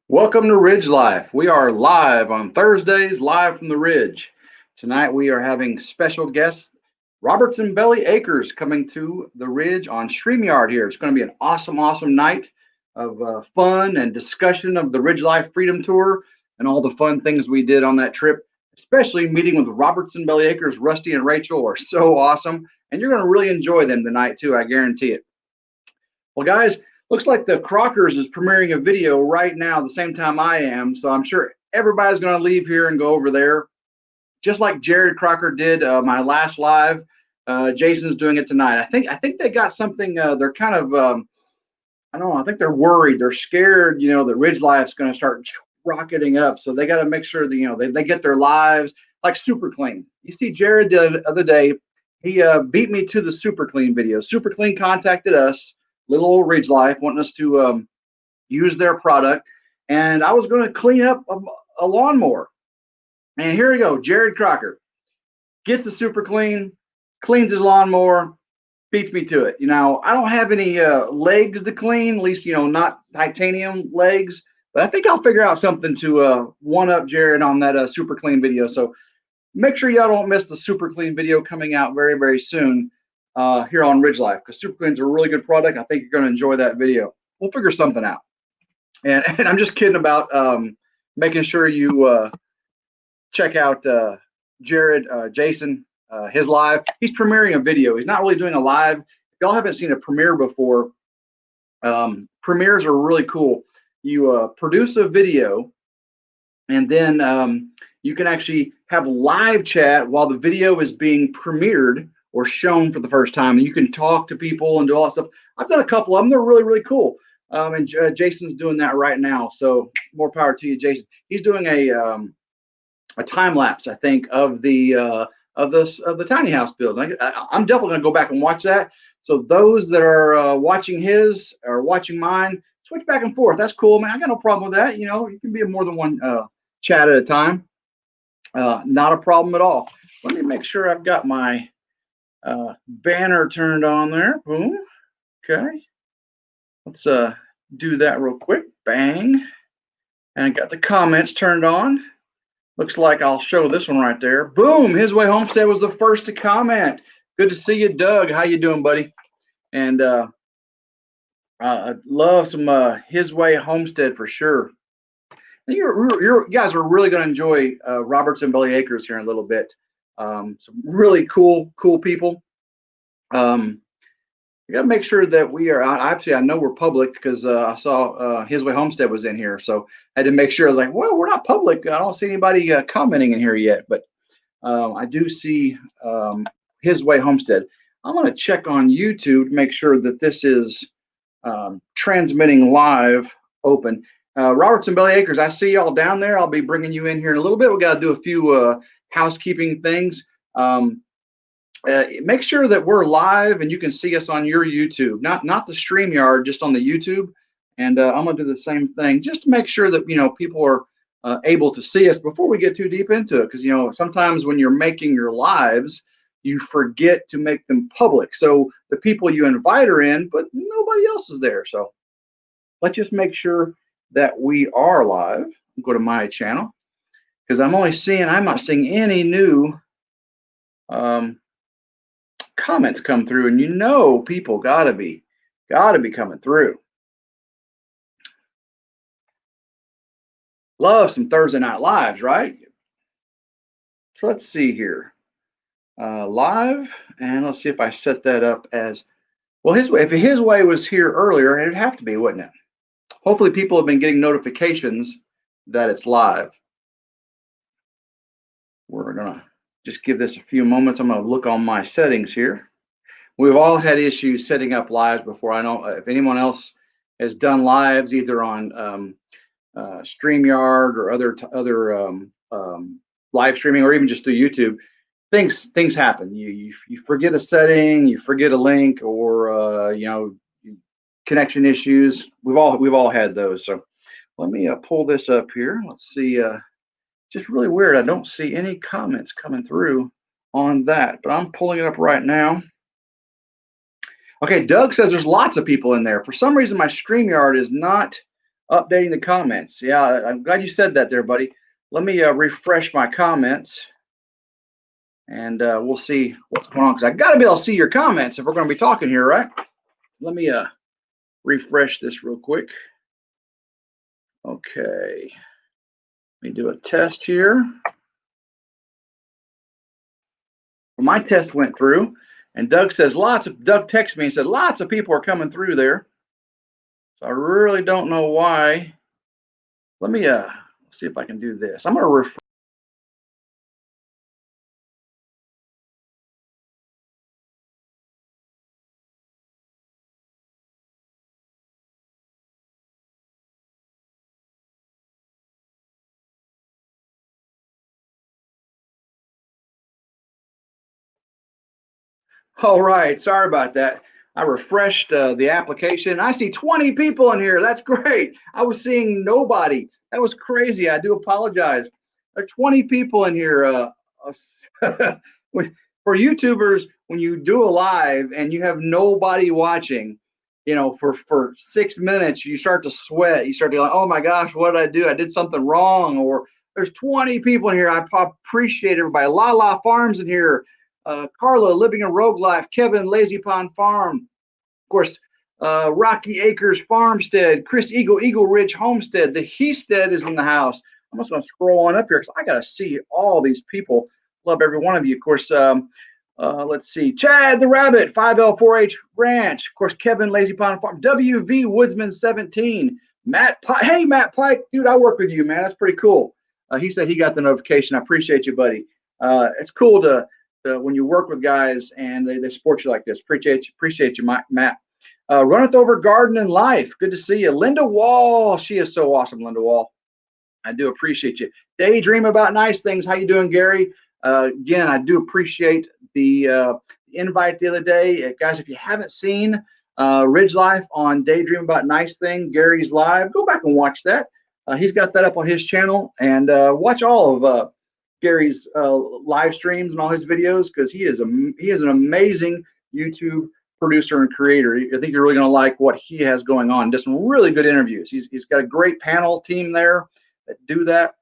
Welcome to Ridge Life. We are live on Thursdays, live from the Ridge. Tonight we are having special guests, Robertson Belly Acres, coming to the Ridge on StreamYard here. It's going to be an awesome night of fun and discussion of the RidgeLife Freedom Tour and all the fun things we did on that trip, especially meeting with Robertson Belly Acres. Rusty and Rachel are so awesome, and you're going to really enjoy them tonight too, I guarantee it. Well, guys, looks like the Crockers is premiering a video right now the same time I am, so I'm sure everybody's going to leave here and go over there. Just like Jared Crocker did my last live, Jason's doing it tonight. I think they got something. They're kind of I don't know. I think they're worried. They're scared. You know, that Ridge Life's going to start rocketing up, so they got to make sure that they get their lives like super clean. You see, Jared did the other day. He beat me to the super clean video. Super clean contacted us, little old Ridge Life, wanting us to use their product, and I was going to clean up a lawnmower. And here we go. Jared Crocker gets the super clean, cleans his lawnmower, beats me to it. You know, I don't have any legs to clean, at least, not titanium legs, but I think I'll figure out something to one up Jared on that super clean video. So make sure y'all don't miss the super clean video coming out very soon here on Ridge Life, because super clean's a really good product. I think you're going to enjoy that video. We'll figure something out. And I'm just kidding about making sure you check out Jason, his live. He's premiering a video. He's not really doing a live. If y'all haven't seen a premiere before, premieres are really cool. You produce a video, and then you can actually have live chat while the video is being premiered or shown for the first time. And you can talk to people and do all that stuff. I've done a couple of them. They're really cool. And Jason's doing that right now. So more power to you, Jason. He's doing a time lapse, I think, of the tiny house build. I'm definitely going to go back and watch that. So those that are watching his or watching mine, switch back and forth. That's cool, man. I got no problem with that. You know, you can be in more than one chat at a time. Not a problem at all. Let me make sure I've got my banner turned on there. Boom. Okay. Let's do that real quick. Bang. And I got the comments turned on. Looks like I'll show this one right there. Boom. His Way Homestead was the first to comment. Good to see you, Doug. How you doing, buddy? And I love some His Way Homestead for sure. You guys are really going to enjoy Robertson Belly Acres here in a little bit. Some really cool people. We got to make sure that we are actually, I know we're public because I saw His Way Homestead was in here, so I had to make sure. I was like, well, we're not public. I don't see anybody commenting in here yet, but I do see His Way Homestead. I'm going to check on YouTube to make sure that this is transmitting live open. Robertson Belly Acres, I see y'all down there. I'll be bringing you in here in a little bit. We got to do a few housekeeping things. Make sure that we're live and you can see us on your YouTube, not the StreamYard, just on the YouTube. And I'm gonna do the same thing just to make sure that people are able to see us before we get too deep into it. Because sometimes when you're making your lives, you forget to make them public. So the people you invite are in, but nobody else is there. So let's just make sure that we are live. Go to my channel because I'm not seeing any new comments come through, and people gotta be coming through. Love some Thursday night lives, right? So let's see here, live, and let's see if I set that up as well. His Way, if His Way was here earlier, it'd have to be, wouldn't it? Hopefully people have been getting notifications that it's live. We're gonna just give this a few moments. I'm going to look on my settings here. We've all had issues setting up lives before. I know if anyone else has done lives either on StreamYard or other live streaming, or even just through YouTube, things happen. You forget a setting, you forget a link, or connection issues. We've all had those. So let me pull this up here. Let's see. Just really weird. I don't see any comments coming through on that, but I'm pulling it up right now. Okay, Doug says there's lots of people in there. For some reason, my StreamYard is not updating the comments. Yeah, I'm glad you said that there, buddy. Let me refresh my comments, and we'll see what's going on, because I got to be able to see your comments if we're going to be talking here, right? Let me refresh this real quick. Okay. Let me do a test here. Well, my test went through, and Doug says Doug texted me and said lots of people are coming through there. So I really don't know why. Let me see if I can do this. I'm going to refresh. All right, sorry about that. I refreshed the application. I see 20 people in here. That's great. I was seeing nobody. That was crazy. I do apologize. There are 20 people in here. For YouTubers, when you do a live and you have nobody watching, for 6 minutes, you start to sweat. You start to be like, oh my gosh, what did I do? I did something wrong. Or there's 20 people in here. I appreciate everybody. LaLa Farm's in here. Carla, Living a Rogue Life, Kevin, Lazy Pond Farm, of course, Rocky Acres Farmstead, Chris Eagle Ridge Homestead, the Heestead is in the house. I'm just going to scroll on up here because I got to see all these people. Love every one of you. Of course, let's see. Chad the Rabbit, 5L4H Ranch. Of course, Kevin, Lazy Pond Farm. WV Woodsman 17. Matt Pike. Hey, Matt Pike. Dude, I work with you, man. That's pretty cool. He said he got the notification. I appreciate you, buddy. It's cool to when you work with guys and they support you like this. Appreciate you, Matt. Runneth Over Garden and Life. Good to see you. Linda Wall. She is so awesome, Linda Wall. I do appreciate you. Daydream About Nice Things. How you doing, Gary? Again, I do appreciate the invite the other day. Guys, if you haven't seen RidgeLife on Daydream About Nice Thing, Gary's live, go back and watch that. He's got that up on his channel, and watch all of Gary's live streams and all his videos, because he is an amazing YouTube producer and creator. I think you're really going to like what he has going on. Just some really good interviews. He's got a great panel team there that do that.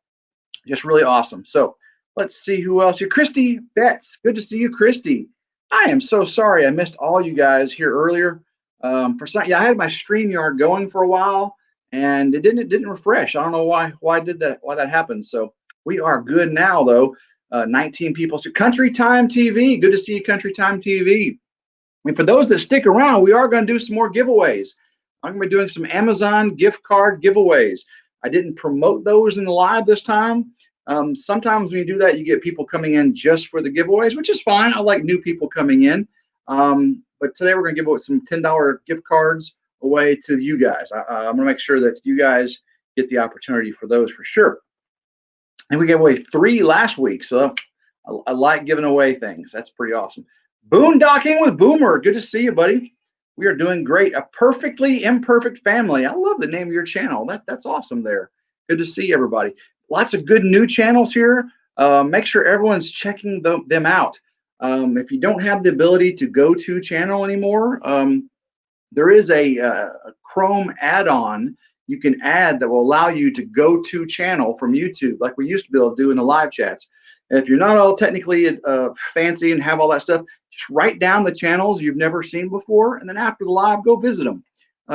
Just really awesome. So let's see who else here. Christy Betts. Good to see you, Christy. I am so sorry I missed all you guys here earlier. I had my StreamYard going for a while, and it didn't refresh. I don't know why that happened. So we are good now, though. 19 people. So Country Time TV. Good to see you, Country Time TV. And for those that stick around, we are going to do some more giveaways. I'm going to be doing some Amazon gift card giveaways. I didn't promote those in the live this time. Sometimes when you do that, you get people coming in just for the giveaways, which is fine. I like new people coming in. But today we're going to give away some $10 gift cards away to you guys. I'm going to make sure that you guys get the opportunity for those for sure. And we gave away 3 last week, so I like giving away things. That's pretty awesome. Boondocking with Boomer. Good to see you, buddy. We are doing great. A Perfectly Imperfect Family. I love the name of your channel. That's awesome there. Good to see everybody. Lots of good new channels here. Make sure everyone's checking them out. If you don't have the ability to go to channel anymore, there is a Chrome add-on you can add that will allow you to go to channel from YouTube, like we used to be able to do in the live chats. And if you're not all technically fancy and have all that stuff, just write down the channels you've never seen before, and then after the live, go visit them.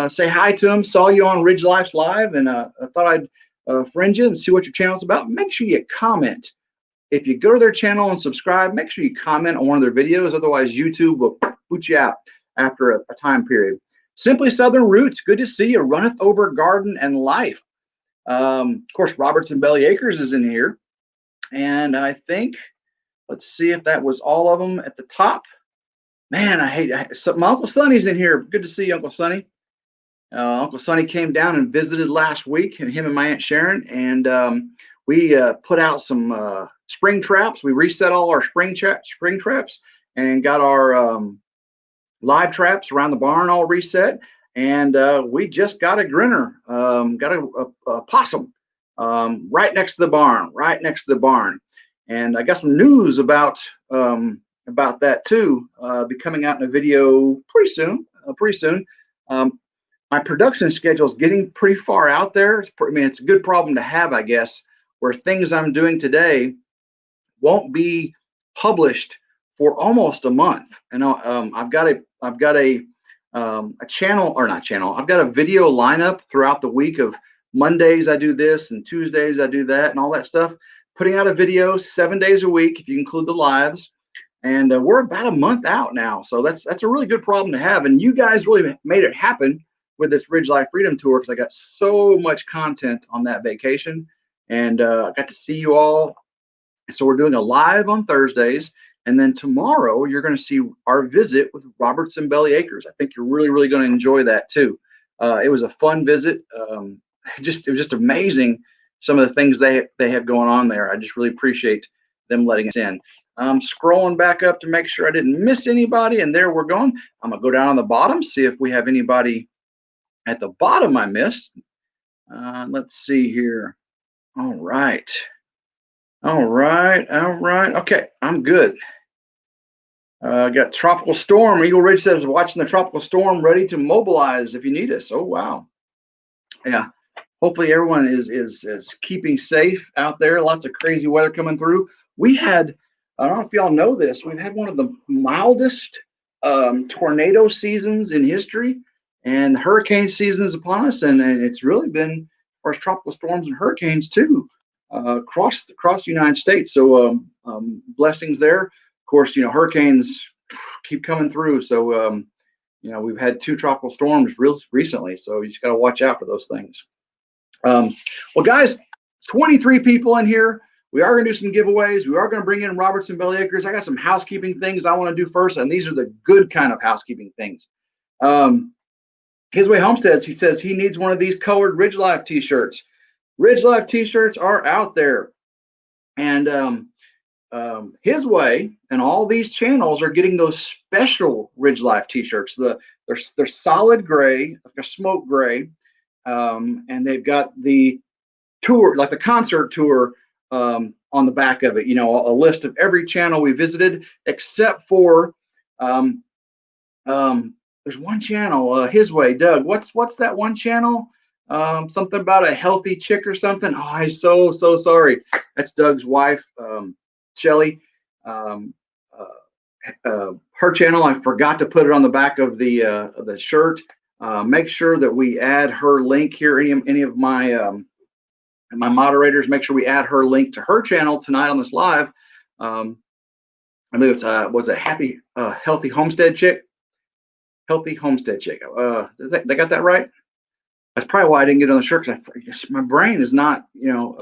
Say hi to them. Saw you on RidgeLife's live, and I thought I'd friend you and see what your channel's about. Make sure you comment. If you go to their channel and subscribe, make sure you comment on one of their videos. Otherwise, YouTube will boot you out after a time period. Simply Southern Roots. Good to see you. Runneth Over Garden and Life. Of course, Robertson Belly Acres is in here. And I think, let's see if that was all of them at the top. Man, my Uncle Sonny's in here. Good to see you, Uncle Sonny. Uncle Sonny came down and visited last week, and him and my Aunt Sharon, and we put out some spring traps. We reset all our spring traps and got our live traps around the barn all reset. And we just got a grinner, got a possum right next to the barn. And I got some news about that too, be coming out in a video pretty soon. my production schedule is getting pretty far out there. I mean, it's a good problem to have, I guess, where things I'm doing today won't be published for almost a month. And I've got a channel, or not channel. I've got a video lineup throughout the week of Mondays I do this and Tuesdays I do that and all that stuff. Putting out a video 7 days a week if you include the lives. And we're about a month out now, so that's a really good problem to have. And you guys really made it happen with this RidgeLife Freedom Tour, because I got so much content on that vacation, and I got to see you all. So we're doing a live on Thursdays, and then tomorrow you're going to see our visit with Robertson Belly Acres. I think you're really going to enjoy that too. It was a fun visit. It was just amazing, some of the things they have going on there. I just really appreciate them letting us in. I'm scrolling back up to make sure I didn't miss anybody, and there we're going. I'm gonna go down on the bottom, see if we have anybody at the bottom I missed. Let's see here. All right. Okay, I'm good. Got Tropical Storm. Eagle Ridge says, watching the Tropical Storm, ready to mobilize if you need us. Oh, wow. Yeah. Hopefully everyone is keeping safe out there. Lots of crazy weather coming through. We had, I don't know if y'all know this, we've had one of the mildest tornado seasons in history, and hurricane season is upon us, and it's really been, as far as tropical storms and hurricanes too, across the United States. So blessings there. Of course, hurricanes keep coming through. So we've had 2 tropical storms real recently, so you just got to watch out for those things. Well, guys, 23 people in here. We are going to do some giveaways. We are going to bring in Robertson Belly Acres. I got some housekeeping things I want to do first, and these are the good kind of housekeeping things. His Way Homestead, he says he needs one of these colored RidgeLife t-shirts. RidgeLife t-shirts are out there, and His Way and all these channels are getting those special RidgeLife t-shirts. They're solid gray, like a smoke gray. And they've got the tour, like the concert tour, on the back of it. A list of every channel we visited, except for there's one channel, His Way. Doug, what's that one channel? Something about a healthy chick or something. Oh, I'm so sorry. That's Doug's wife, Shelly. Her channel, I forgot to put it on the back of the shirt. Make sure that we add her link here. Any of my my moderators, make sure we add her link to her channel tonight on this live. I believe it's was it Healthy Homestead Chick? Healthy Homestead Chick. They got that right? That's probably why I didn't get on the shirt, because my brain is not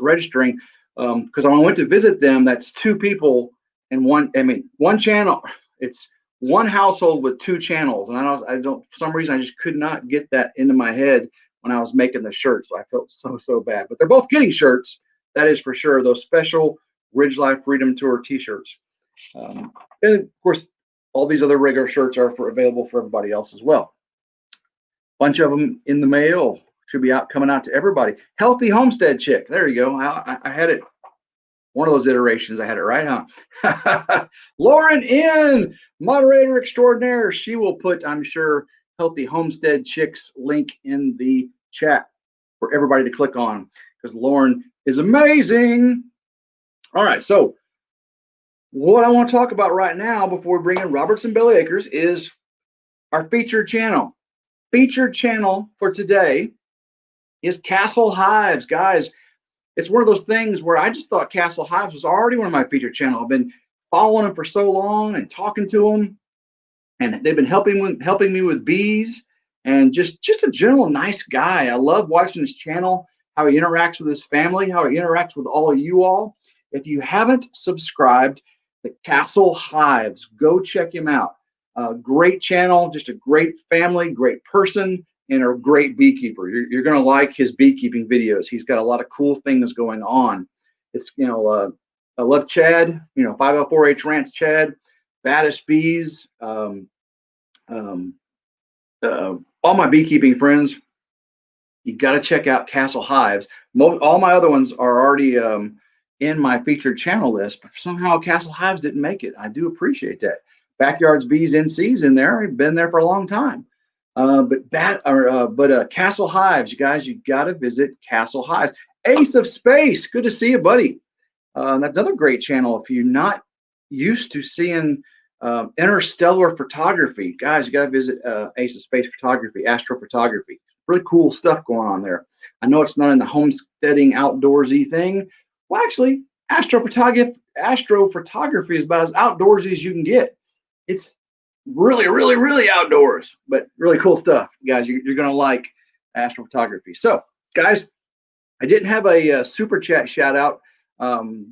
registering. Because when I went to visit them, that's 2 people in one. I mean, one channel. It's one household with 2 channels, and I don't, for some reason, I just could not get that into my head when I was making the shirt. So I felt so bad. But they're both getting shirts, that is for sure. Those special RidgeLife Freedom Tour t-shirts, and of course, all these other regular shirts are available for everybody else as well. Bunch of them in the mail, should be coming out to everybody. Healthy Homestead Chick. There you go. I had it. One of those iterations, I had it right, huh? Lauren N, moderator extraordinaire. She will put, I'm sure, Healthy Homestead Chick's link in the chat for everybody to click on, because Lauren is amazing. All right, so what I want to talk about right now before we bring in Robertson Belly Acres is our featured channel. Featured channel for today is Castle Hives, guys. It's one of those things where I just thought Castle Hives was already one of my featured channel. I've been following them for so long and talking to them, and they've been helping me with bees, and just a general nice guy. I love watching his channel, how he interacts with his family, how he interacts with all of you all. If you haven't subscribed to Castle Hives, go check him out. Great channel, just a great family, great person, and a great beekeeper. You're going to like his beekeeping videos. He's got a lot of cool things going on. It's, I love Chad, 504H Ranch Chad, Baddest Bees, all my beekeeping friends. You got to check out Castle Hives. All my other ones are already in my featured channel list, but somehow Castle Hives didn't make it. I do appreciate that. Backyards Bees NC's in there. I've been there for a long time. But Castle Hives, you guys, you got to visit Castle Hives. Ace of Space, good to see you, buddy. That's another great channel. If you're not used to seeing interstellar photography, guys, you got to visit Ace of Space Photography, astrophotography. Really cool stuff going on there. I know it's not in the homesteading outdoorsy thing. Well, actually, astrophotography is about as outdoorsy as you can get. It's really, really, really outdoors, but really cool stuff, guys. You're going to like astrophotography. So, guys, I didn't have a super chat shout out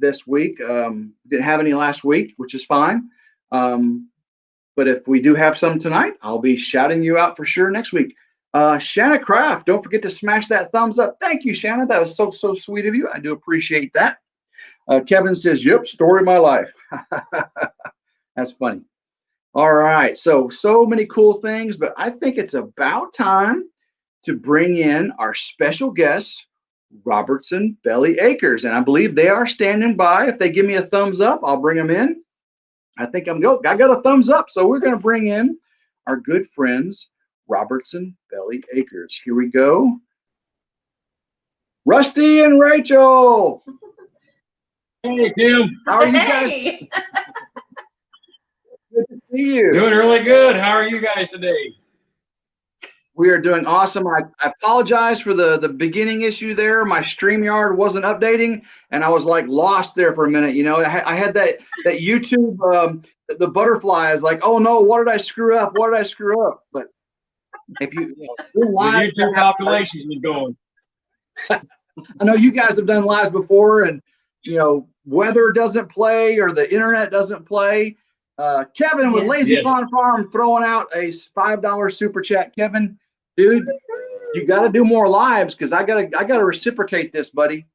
this week. Didn't have any last week, which is fine. But if we do have some tonight, I'll be shouting you out for sure next week. Shanna Craft, don't forget to smash that thumbs up. Thank you, Shanna. That was so sweet of you. I do appreciate that. Kevin says, "Yep, story of my life." That's funny. All right, so many cool things, but I think it's about time to bring in our special guest, Robertson Belly Acres, and I believe they are standing by. If they give me a thumbs up, I'll bring them in. I think I got a thumbs up, so we're going to bring in our good friends, Robertson Belly Acres. Here we go. Rusty and Rachel. Hey, Tim. How are you guys? Good to see you. Doing really good. How are you guys today? We are doing awesome. I apologize for the beginning issue there. My StreamYard wasn't updating, and I was like lost there for a minute. You know, I had that YouTube, the butterfly is like, oh no, what did I screw up? What did I screw up? But if you live, the YouTube population is going. I know you guys have done lives before, and you know, weather doesn't play or the internet doesn't play. Kevin with Lazy Pond Farm throwing out a $5 super chat. Kevin, dude, you got to do more lives because I gotta reciprocate this, buddy.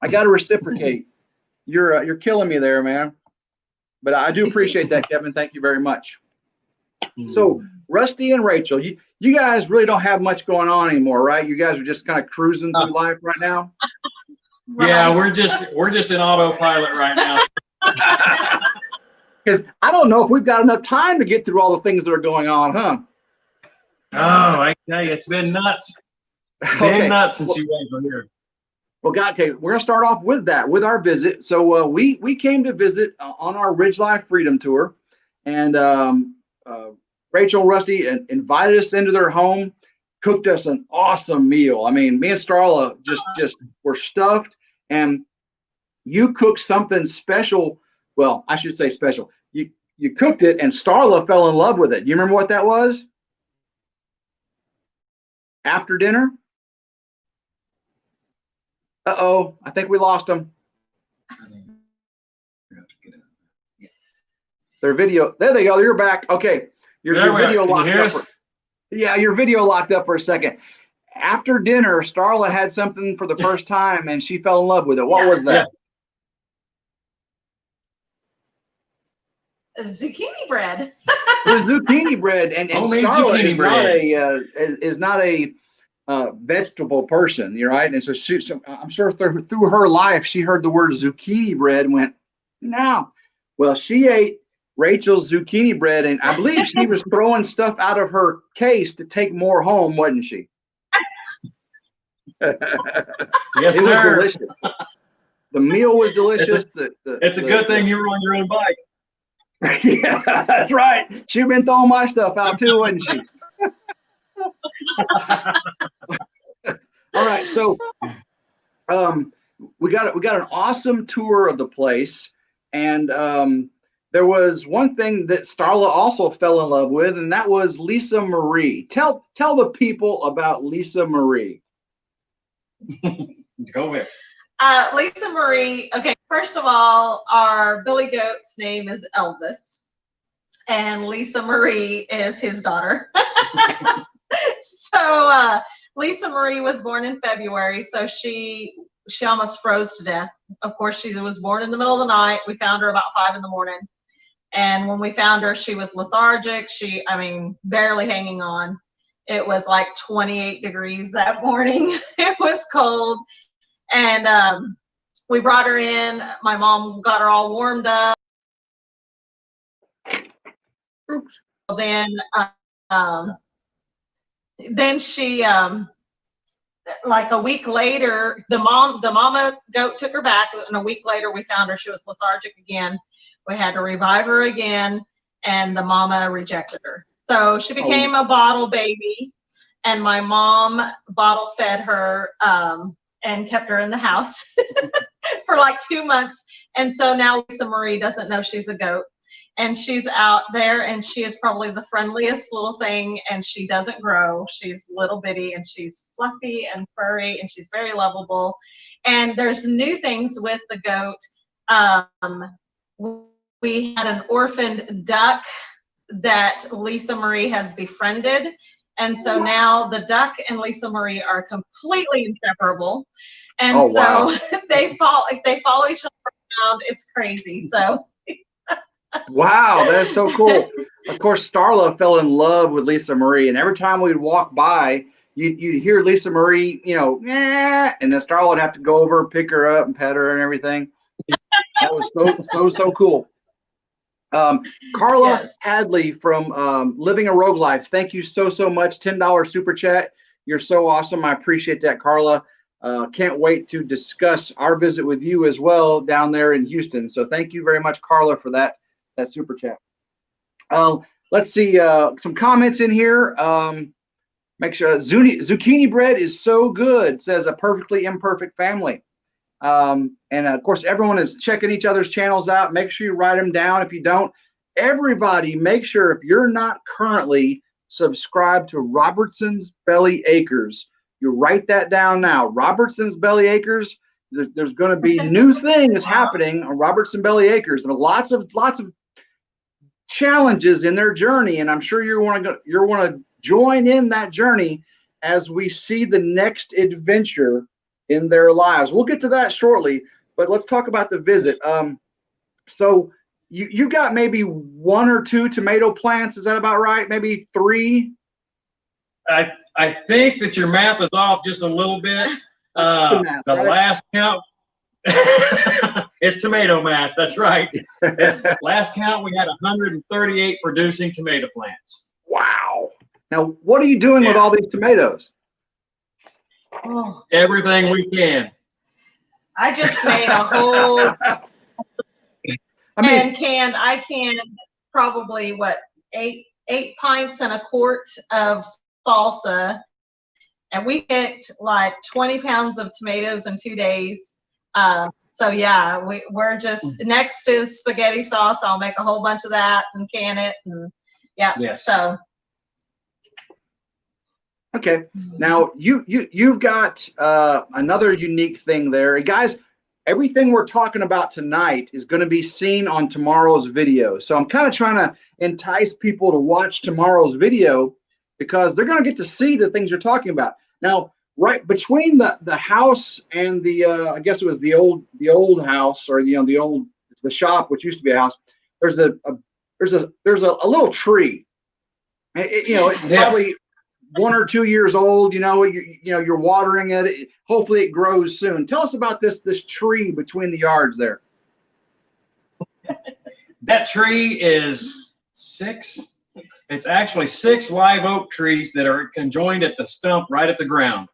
I gotta reciprocate. You're killing me there, man. But I do appreciate that, Kevin. Thank you very much. So Rusty and Rachel, you guys really don't have much going on anymore, right? You guys are just kind of cruising through life right now. Yeah, we're just in autopilot right now. Because I don't know if we've got enough time to get through all the things that are going on, huh? Oh, I tell you, it's been nuts. Nuts since you guys were here. Well, God, okay, we're gonna start off with our visit. So we came to visit on our RidgeLife Freedom Tour, and Rachel and Rusty invited us into their home, cooked us an awesome meal. I mean, me and Starla just were stuffed, and you cooked something special. Well, I should say special. You cooked it, and Starla fell in love with it. You remember what that was? After dinner? Uh-oh, I think we lost them. Their video, there they go, you're back. Okay, your video locked up. Your video locked up for a second. After dinner, Starla had something for the first time, and she fell in love with it. What was that? Zucchini bread. It was zucchini bread, and Starla is not a vegetable person, you're right. And so I'm sure through her life she heard the word zucchini bread and went, no. Well, she ate Rachel's zucchini bread, and I believe she was throwing stuff out of her case to take more home, wasn't she? Yes, it sir. was delicious. The meal was delicious. It's a good thing you were on your own bike. Yeah, that's right. She'd been throwing my stuff out too, wasn't she? All right, so we got an awesome tour of the place, and there was one thing that Starla also fell in love with, and that was Lisa Marie. Tell the people about Lisa Marie. Go ahead. Lisa Marie. Okay, first of all, our Billy Goat's name is Elvis, and Lisa Marie is his daughter. So Lisa Marie was born in February, so she almost froze to death. Of course, she was born in the middle of the night. We found her about 5 in the morning, and when we found her, she was lethargic. Barely hanging on. It was like 28 degrees that morning. It was cold. And we brought her in. My mom got her all warmed up. Then then she, like a week later, the mama goat took her back, and a week later we found her. She was lethargic again. We had to revive her again, and the mama rejected her. So she became a bottle baby, and my mom bottle fed her and kept her in the house for like 2 months. And so now Lisa Marie doesn't know she's a goat. And she's out there, and she is probably the friendliest little thing, and she doesn't grow. She's little bitty, and she's fluffy and furry, and she's very lovable. And there's new things with the goat. We had an orphaned duck that Lisa Marie has befriended. And so now the duck and Lisa Marie are completely inseparable. And so they follow each other around. It's crazy. So wow, that's so cool. Of course, Starla fell in love with Lisa Marie, and every time we'd walk by, you'd hear Lisa Marie, and then Starla would have to go over, pick her up, and pet her and everything. That was so cool. Carla Hadley from Living a Rogue Life, thank you so much. $10 super chat. You're so awesome. I appreciate that, Carla. Can't wait to discuss our visit with you as well down there in Houston. So thank you very much, Carla, for that super chat. Let's see some comments in here. Make sure zucchini bread is so good, says a perfectly imperfect family. And of course, everyone is checking each other's channels out. Make sure you write them down. If you don't, everybody make sure, if you're not currently subscribed to Robertson's Belly Acres, you write that down now. Robertson's Belly Acres. There's going to be new things happening on Robertson Belly Acres, and lots of challenges in their journey. And I'm sure you want to join in that journey as we see the next adventure in their lives. We'll get to that shortly, but let's talk about the visit. So you got maybe 1 or 2 tomato plants. Is that about right? Maybe 3? I think that your math is off just a little bit. The last count, it's tomato math. That's right. Last count, we had 138 producing tomato plants. Wow. Now, what are you doing with all these tomatoes? Oh, everything we can. I just made a whole I canned probably 8 pints and a quart of salsa, and we picked like 20 pounds of tomatoes in 2 days. So yeah, we're just, next is spaghetti sauce. I'll make a whole bunch of that and can it, and so. Okay, now you've got another unique thing there. And guys, everything we're talking about tonight is going to be seen on tomorrow's video. So I'm kind of trying to entice people to watch tomorrow's video, because they're going to get to see the things you're talking about. Now, right between the house and the I guess it was the old house, or the shop, which used to be a house, there's a little tree. It's probably 1 or 2 years old. You're watering it. Hopefully it grows soon. Tell us about this tree between the yards there. That tree is 6. It's actually 6 live oak trees that are conjoined at the stump right at the ground.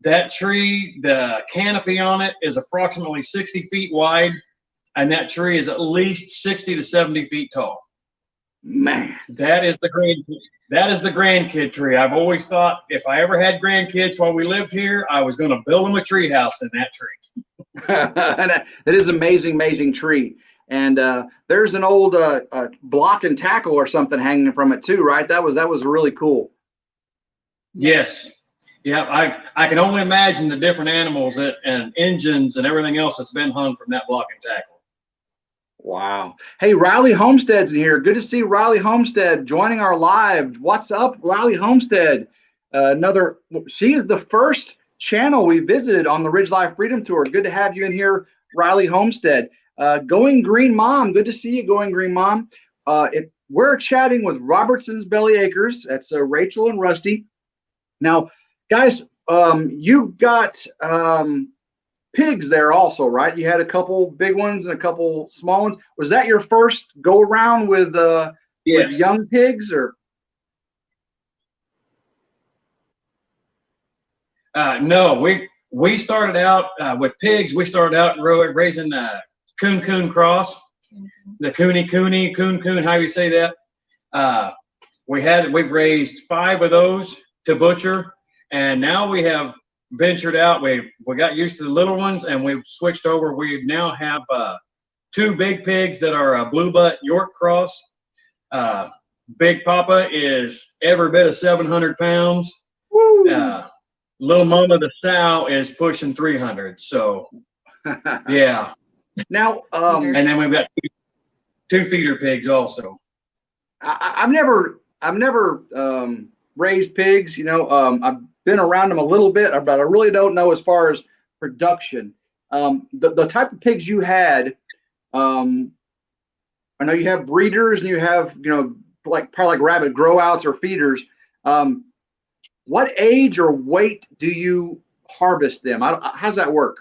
That tree, the canopy on it is approximately 60 feet wide, and that tree is at least 60 to 70 feet tall. Man, that is the grandkid tree. I've always thought if I ever had grandkids while we lived here, I was going to build them a tree house in that tree. It is amazing tree. And there's an old block and tackle or something hanging from it too, right? That was really cool. Yes. Yeah, I can only imagine the different animals and engines and everything else that's been hung from that block and tackle. Wow. Hey, Riley Homestead's in here. Good to see Riley Homestead joining our live. What's up, Riley Homestead? She is the first channel we visited on the RidgeLife Freedom Tour. Good to have you in here, Riley Homestead. Going Green Mom. Good to see you, Going Green Mom. We're chatting with Robertson's Belly Acres. That's Rachel and Rusty. Now, guys, you've got pigs there also, right? You had a couple big ones and a couple small ones. Was that your first go around with young pigs, or? No, we started out with pigs. We started out raising coon cross, the coon, how you say that? We've raised 5 of those to butcher, and now we have ventured out. We got used to the little ones, and we've switched over. We now have 2 big pigs that are blue butt York cross. Big Papa is every bit of 700 pounds. Little Mama the sow is pushing 300. So yeah. Now, and then we've got 2 feeder pigs also. I've never raised pigs. You know, I've been around them a little bit, but I really don't know as far as production. The type of pigs you had, I know you have breeders and you have, you know, probably like rabbit grow outs or feeders. What age or weight do you harvest them? How's that work?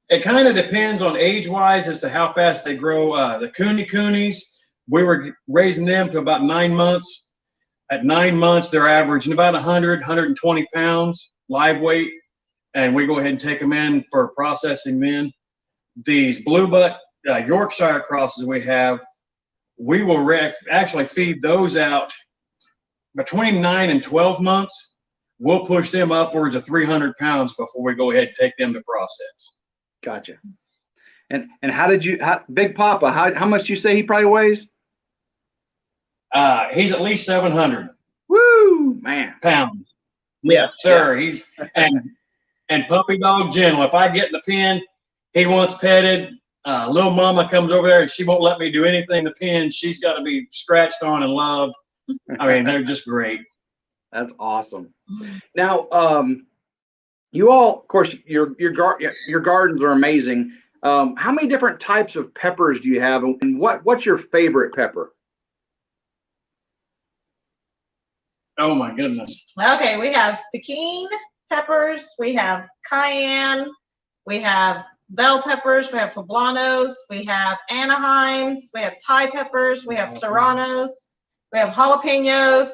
It kind of depends on age-wise as to how fast they grow. The coonies, we were raising them to about 9 months. At 9 months, they're averaging about 100, 120 pounds live weight, and we go ahead and take them in for processing then. These blue butt Yorkshire crosses we will actually feed those out between 9 and 12 months. We'll push them upwards of 300 pounds before we go ahead and take them to process. Gotcha. And Big Papa, how much do you say he probably weighs? He's at least 700. Woo, man. Pounds. Yes, sir. He's and puppy dog gentle. If I get in the pen, he wants petted. Little Mama comes over there and she won't let me do anything in the pen. She's got to be scratched on and loved. I mean, they're just great. That's awesome. Now, you all, of course, your gardens are amazing. How many different types of peppers do you have, and what's your favorite pepper? Oh my goodness. Okay, we have Pekin peppers, we have cayenne, we have bell peppers, we have poblanos, we have Anaheims, we have Thai peppers, we have serranos, we have jalapenos.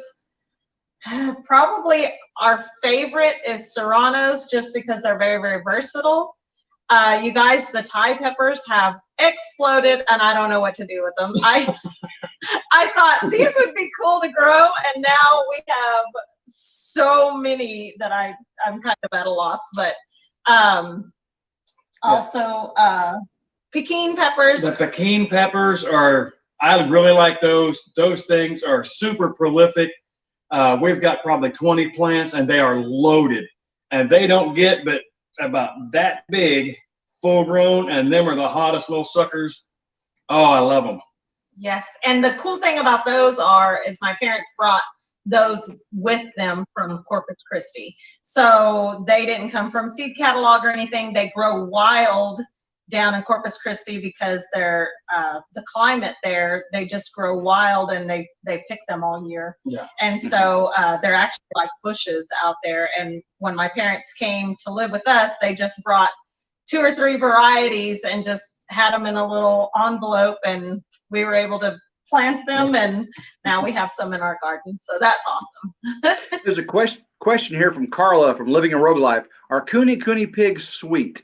Probably our favorite is serranos just because they're very, very versatile. You guys, the Thai peppers have exploded and I don't know what to do with them. I thought these would be cool to grow, and now we have so many that I'm kind of at a loss. But also Pekin peppers. The Pekin peppers I really like those. Those things are super prolific. We've got probably 20 plants and they are loaded, and they don't get but about that big, full grown, and them are the hottest little suckers. Oh, I love them. Yes, and the cool thing about those is my parents brought those with them from Corpus Christi. So they didn't come from seed catalog or anything. They grow wild down in Corpus Christi because they're the climate there, they just grow wild and they pick them all year. Yeah. And so they're actually like bushes out there. And when my parents came to live with us, they just brought 2 or 3 varieties and just had them in a little envelope, and we were able to plant them, and now we have some in our garden. So that's awesome. There's a question here from Carla from Living a Rogue Life. Are Cooney pigs sweet?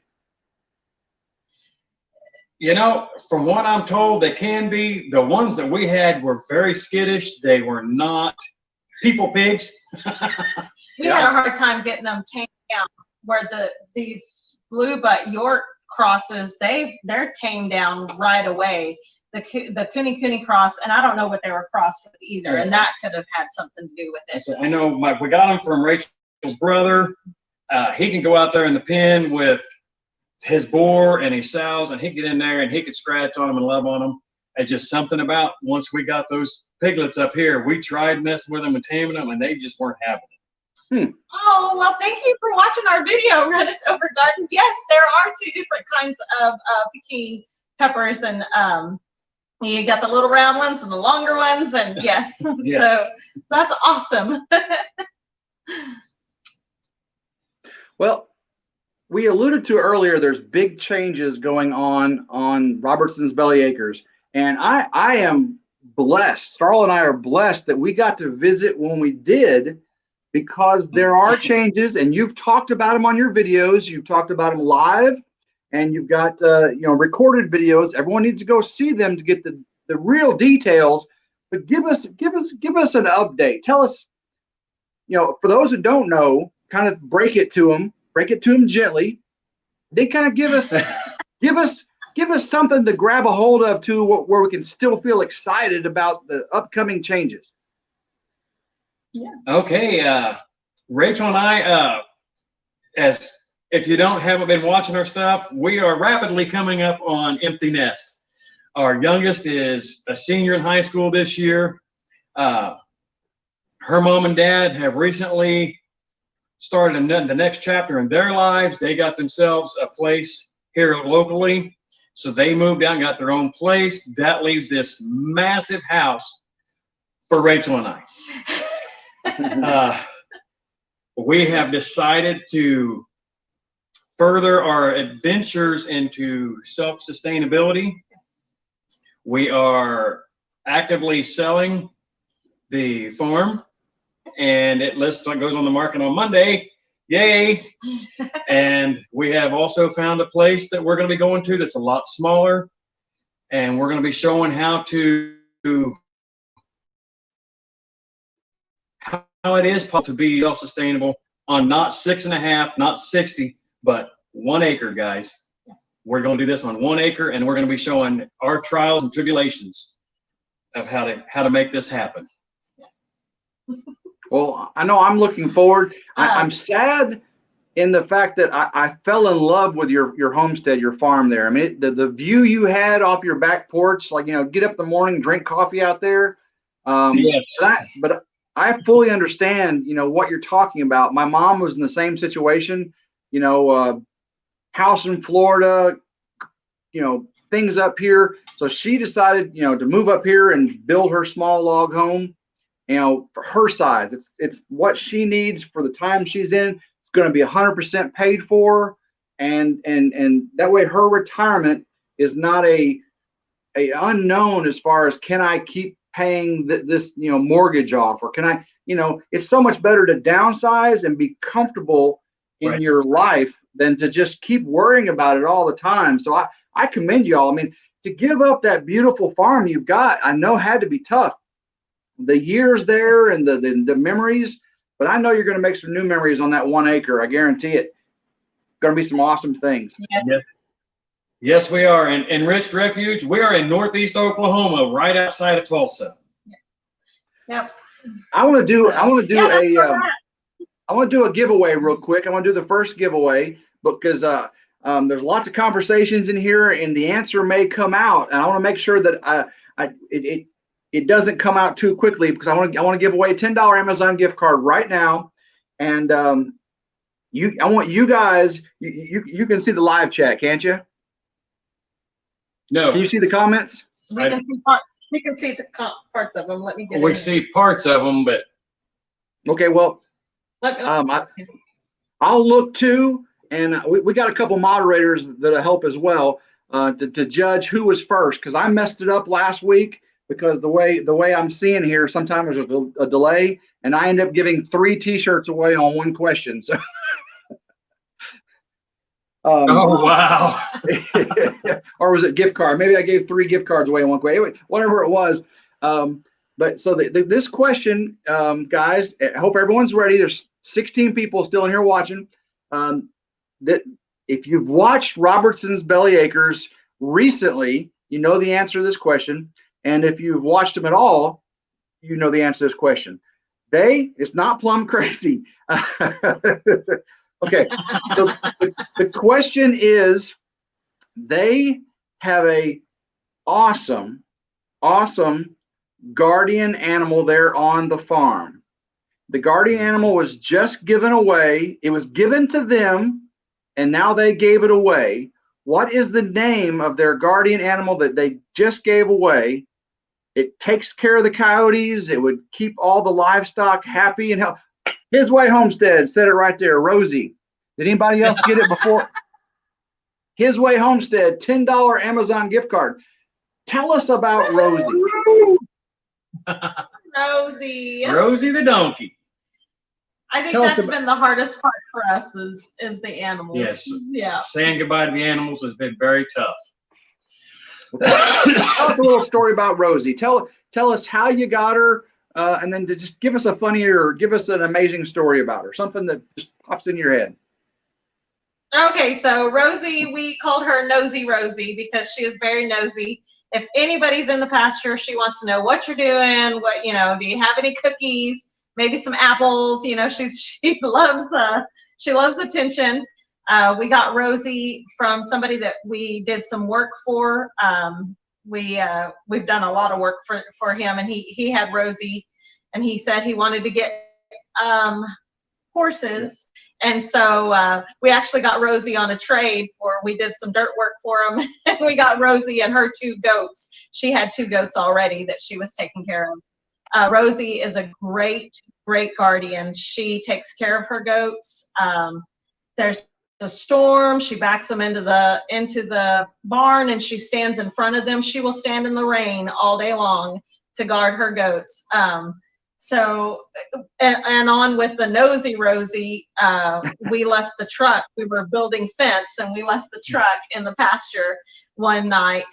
You know, from what I'm told, they can be. The ones that we had were very skittish. They were not people pigs. We had a hard time getting them tamed down. Where these blue butt York crosses, they're tamed down right away. The Cooney cross, and I don't know what they were crossed with either, and that could have had something to do with it. I know we got them from Rachel's brother. He can go out there in the pen with his boar and his sows, and he'd get in there and he could scratch on them and love on them. It's just something about once we got those piglets up here, we tried messing with them and taming them, and they just weren't having it. Oh, well, thank you for watching our video, Reddit Over Garden. Yes, there are 2 different kinds of Pekin peppers, and you got the little round ones and the longer ones, and yes. Yes. So that's awesome. Well, we alluded to earlier, there's big changes going on Robertson's Belly Acres, and I am blessed. Starla and I are blessed that we got to visit when we did because there are changes, and you've talked about them on your videos. You've talked about them live, and you've got recorded videos. Everyone needs to go see them to get the real details. But give us an update. Tell us, for those who don't know, kind of break it to them gently. They kind of give us something to grab a hold of too, where we can still feel excited about the upcoming changes. Yeah. Okay, Rachel and I, as if you haven't been watching our stuff, we are rapidly coming up on empty nest. Our youngest is a senior in high school this year. Her mom and dad have recently started the next chapter in their lives. They got themselves a place here locally. So they moved out and got their own place. That leaves this massive house for Rachel and I. We have decided to further our adventures into self-sustainability. We are actively selling the farm, and it goes on the market on Monday. Yay! And we have also found a place that we're going to be going to that's a lot smaller, and we're going to be showing how it is possible to be self-sustainable on not 6.5, not 60, but 1 acre, guys. Yes. We're going to do this on 1 acre, and we're going to be showing our trials and tribulations of how to make this happen. Yes. Well, I know I'm looking forward. I'm sad in the fact that I fell in love with your homestead, your farm there. I mean, the view you had off your back porch, like, get up in the morning, drink coffee out there. Yes. But I fully understand, what you're talking about. My mom was in the same situation, house in Florida, things up here. So she decided, to move up here and build her small log home. For her size, it's what she needs for the time she's in. It's going to be 100% paid for, and that way her retirement is not a unknown as far as, can I keep paying this mortgage off, or can I, it's so much better to downsize and be comfortable in Right. your life than to just keep worrying about it all the time. So I commend you all. I mean, to give up that beautiful farm you've got, I know had to be tough. The years there and the memories, but I know you're going to make some new memories on that 1 acre. I guarantee it. Going to be some awesome things. Yes, we are. And Enriched Refuge, we are in Northeast Oklahoma, right outside of Tulsa. Yep. I want to do Yeah, I want to do a giveaway real quick. I want to do the first giveaway because there's lots of conversations in here, and the answer may come out, and I want to make sure that it doesn't come out too quickly, because I want to give away a $10 Amazon gift card right now, and I want you guys. You can see the live chat, can't you? No. Can you see the comments? We can see the parts of them. Let me get We in. see parts of them, but Okay, well, Look, I'll look too, and we got a couple moderators that'll help as well to judge who was first, because I messed it up last week, because the way I'm seeing here, sometimes there's a delay, and I end up giving 3 T-shirts away on one question. So, oh wow! Or was it gift card? Maybe I gave 3 gift cards away in one question. Anyway, whatever it was. But so this question, guys, I hope everyone's ready. There's 16 people still in here watching. That if you've watched Robertson's Belly Acres recently, you know the answer to this question. And if you've watched them at all, you know the answer to this question. It's not plumb crazy. Okay. So the question is, they have a awesome guardian animal there on the farm. The guardian animal was just given away. It was given to them, and now they gave it away. What is the name of their guardian animal that they just gave away? It takes care of the coyotes. It would keep all the livestock happy and healthy. His Way Homestead said it right there. Rosie. Did anybody else get it before? His Way Homestead, $10 Amazon gift card. Tell us about Rosie. Rosie. Rosie the donkey. I think Tell us that's about- been the hardest part for us is the animals. Yes. Yeah. Saying goodbye to the animals has been very tough. Tell us a little story about Rosie. Tell us how you got her, and then to just give us a funny or give us an amazing story about her, something that just pops in your head. Okay, so Rosie, we called her Nosy Rosie because she is very nosy. If anybody's in the pasture, she wants to know what you're doing. What, you know, do you have any cookies? Maybe some apples. You know, she loves attention. We got Rosie from somebody that we did some work for. We've done a lot of work for him, and he had Rosie, and he said he wanted to get horses. And so we actually got Rosie on a trade we did some dirt work for him, and we got Rosie and her 2 goats. She had 2 goats already that she was taking care of. Rosie is a great guardian. She takes care of her goats. There's a storm, she backs them into the barn, and she stands in front of them. She will stand in the rain all day long to guard her goats. So, and on with the Nosy Rosie, we left the truck. We were building fence, and we left the truck in the pasture one night.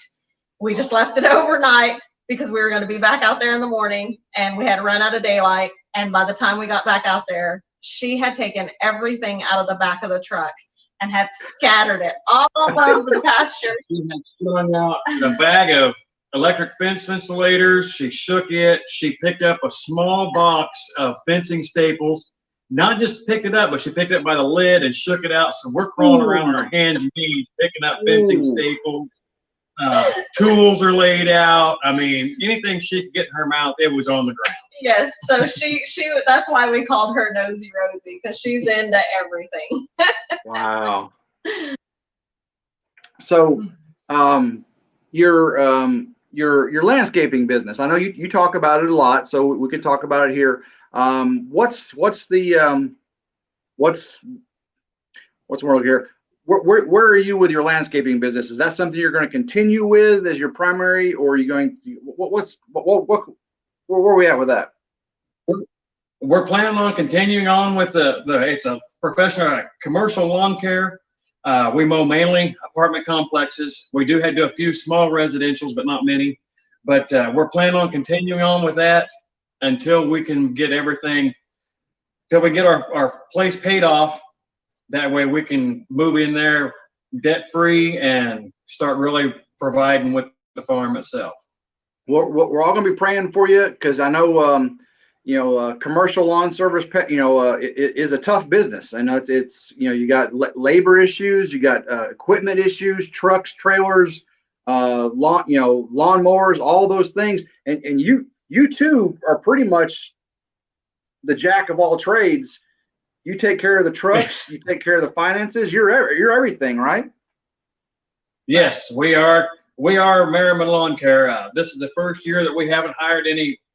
We just left it overnight because we were going to be back out there in the morning, and we had run out of daylight. And by the time we got back out there, she had taken everything out of the back of the truck and had scattered it all over the pasture. She had thrown out a bag of electric fence insulators. She shook it. She picked up a small box of fencing staples. Not just picked it up, but she picked it up by the lid and shook it out. So we're crawling around on our hands and knees, picking up fencing staples. Tools are laid out. I mean, anything she could get in her mouth, it was on the ground. Yes, so she that's why we called her Nosy Rosie, because she's into everything. Wow. So, your landscaping business. I know you talk about it a lot, so we can talk about it here. What's the word here? Where are you with your landscaping business? Is that something you're going to continue with as your primary, or are you going? Where are we at with that? We're planning on continuing on with it's a professional commercial lawn care. We mow mainly apartment complexes. We do do a few small residentials, but not many. But we're planning on continuing on with that until we can get everything, till we get our place paid off. That way we can move in there debt free and start really providing with the farm itself. We're all going to be praying for you, because I know commercial lawn service it is a tough business. I know it's you got labor issues, you got equipment issues, trucks, trailers, lawnmowers, all those things, and you too are pretty much the jack of all trades. You take care of the trucks, you take care of the finances, you're everything, right? Yes, we are Merriman Lawn Care. This is the first year that we haven't hired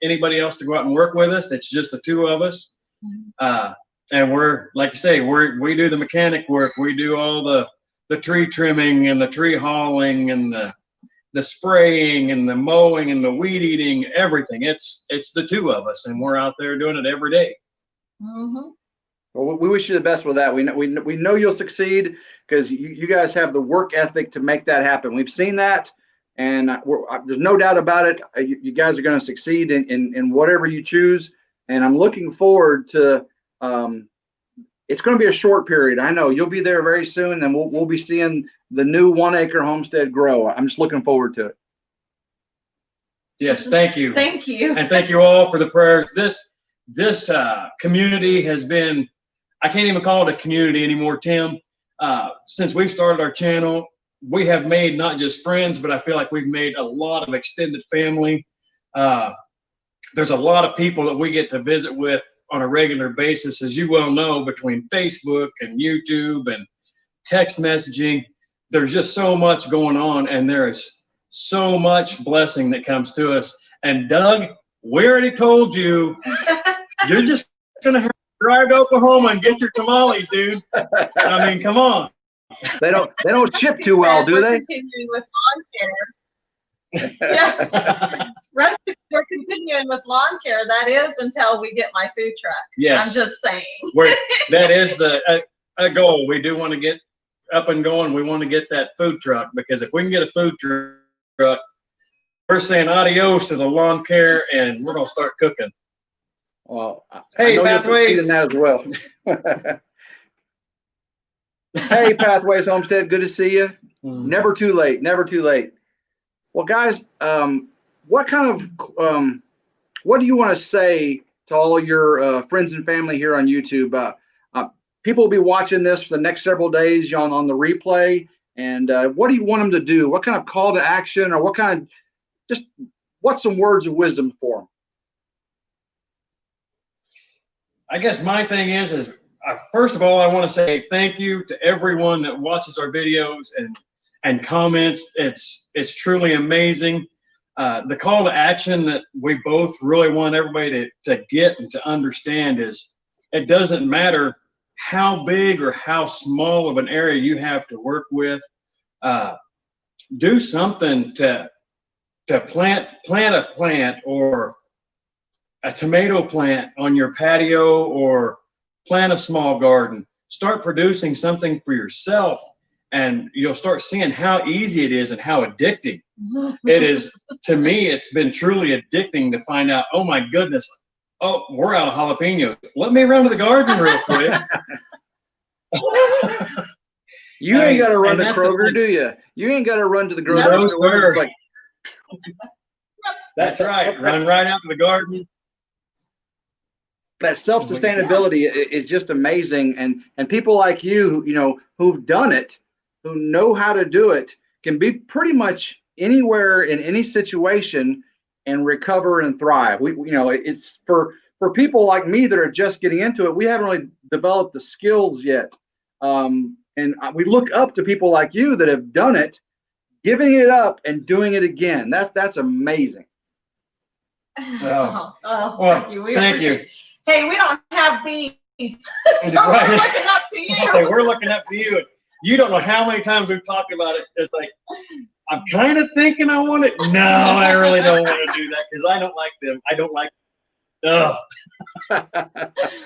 anybody else to go out and work with us. It's just the 2 of us. And we're, like I say, we do the mechanic work. We do all the tree trimming and the tree hauling and the spraying and the mowing and the weed eating, everything. It's the 2 of us, and we're out there doing it every day. Mm-hmm. Well, we wish you the best with that. We know you'll succeed, because you guys have the work ethic to make that happen. We've seen that, and there's no doubt about it. You guys are going to succeed in whatever you choose, and I'm looking forward to. It's going to be a short period. I know you'll be there very soon, and we'll be seeing the new 1-acre homestead grow. I'm just looking forward to it. Yes, thank you. Thank you. And thank you all for the prayers. This community has been, I can't even call it a community anymore, Tim. Since we've started our channel, we have made not just friends, but I feel like we've made a lot of extended family. There's a lot of people that we get to visit with on a regular basis, as you well know, between Facebook and YouTube and text messaging. There's just so much going on, and there is so much blessing that comes to us. And Doug, we already told you, you're just gonna have to drive to Oklahoma and get your tamales, dude. I mean, come on. They don't ship too well, do they? Continuing with lawn care. Yeah. We're continuing with lawn care. That is until we get my food truck. Yes. I'm just saying. That is a goal. We do want to get up and going. We want to get that food truck, because if we can get a food truck, we're saying adios to the lawn care, and we're going to start cooking. Well, I Hey, know you'll Pathways. succeed in that as well. Hey, Pathways Homestead, good to see you. Never too late. Never too late. Well, guys, what do you want to say to all your friends and family here on YouTube? People will be watching this for the next several days on the replay. And what do you want them to do? What kind of call to action, or what's some words of wisdom for them? I guess my thing is first of all, I want to say thank you to everyone that watches our videos and comments. It's truly amazing. The call to action that we both really want everybody to get and to understand is, it doesn't matter how big or how small of an area you have to work with. Do something to plant a plant or a tomato plant on your patio, or plant a small garden. Start producing something for yourself, and you'll start seeing how easy it is and how addicting it is. To me, it's been truly addicting to find out, oh my goodness, oh, we're out of jalapenos. Let me run to the garden real quick. You ain't got to run to Kroger, do you? You ain't got to run to the grocery store. It's like, that's right. Run right out to the garden. That self-sustainability is just amazing, and people like you, who've done it, who know how to do it, can be pretty much anywhere in any situation and recover and thrive. It's for people like me that are just getting into it. We haven't really developed the skills yet, and we look up to people like you that have done it, giving it up and doing it again. That's amazing. Well, thank you. Thank you. Hey, we don't have bees, so Right. we're looking up to you. So we're looking up to you. You don't know how many times we've talked about it. It's like, I'm kind of thinking I want it. No, I really don't want to do that, because I don't like them. I don't like.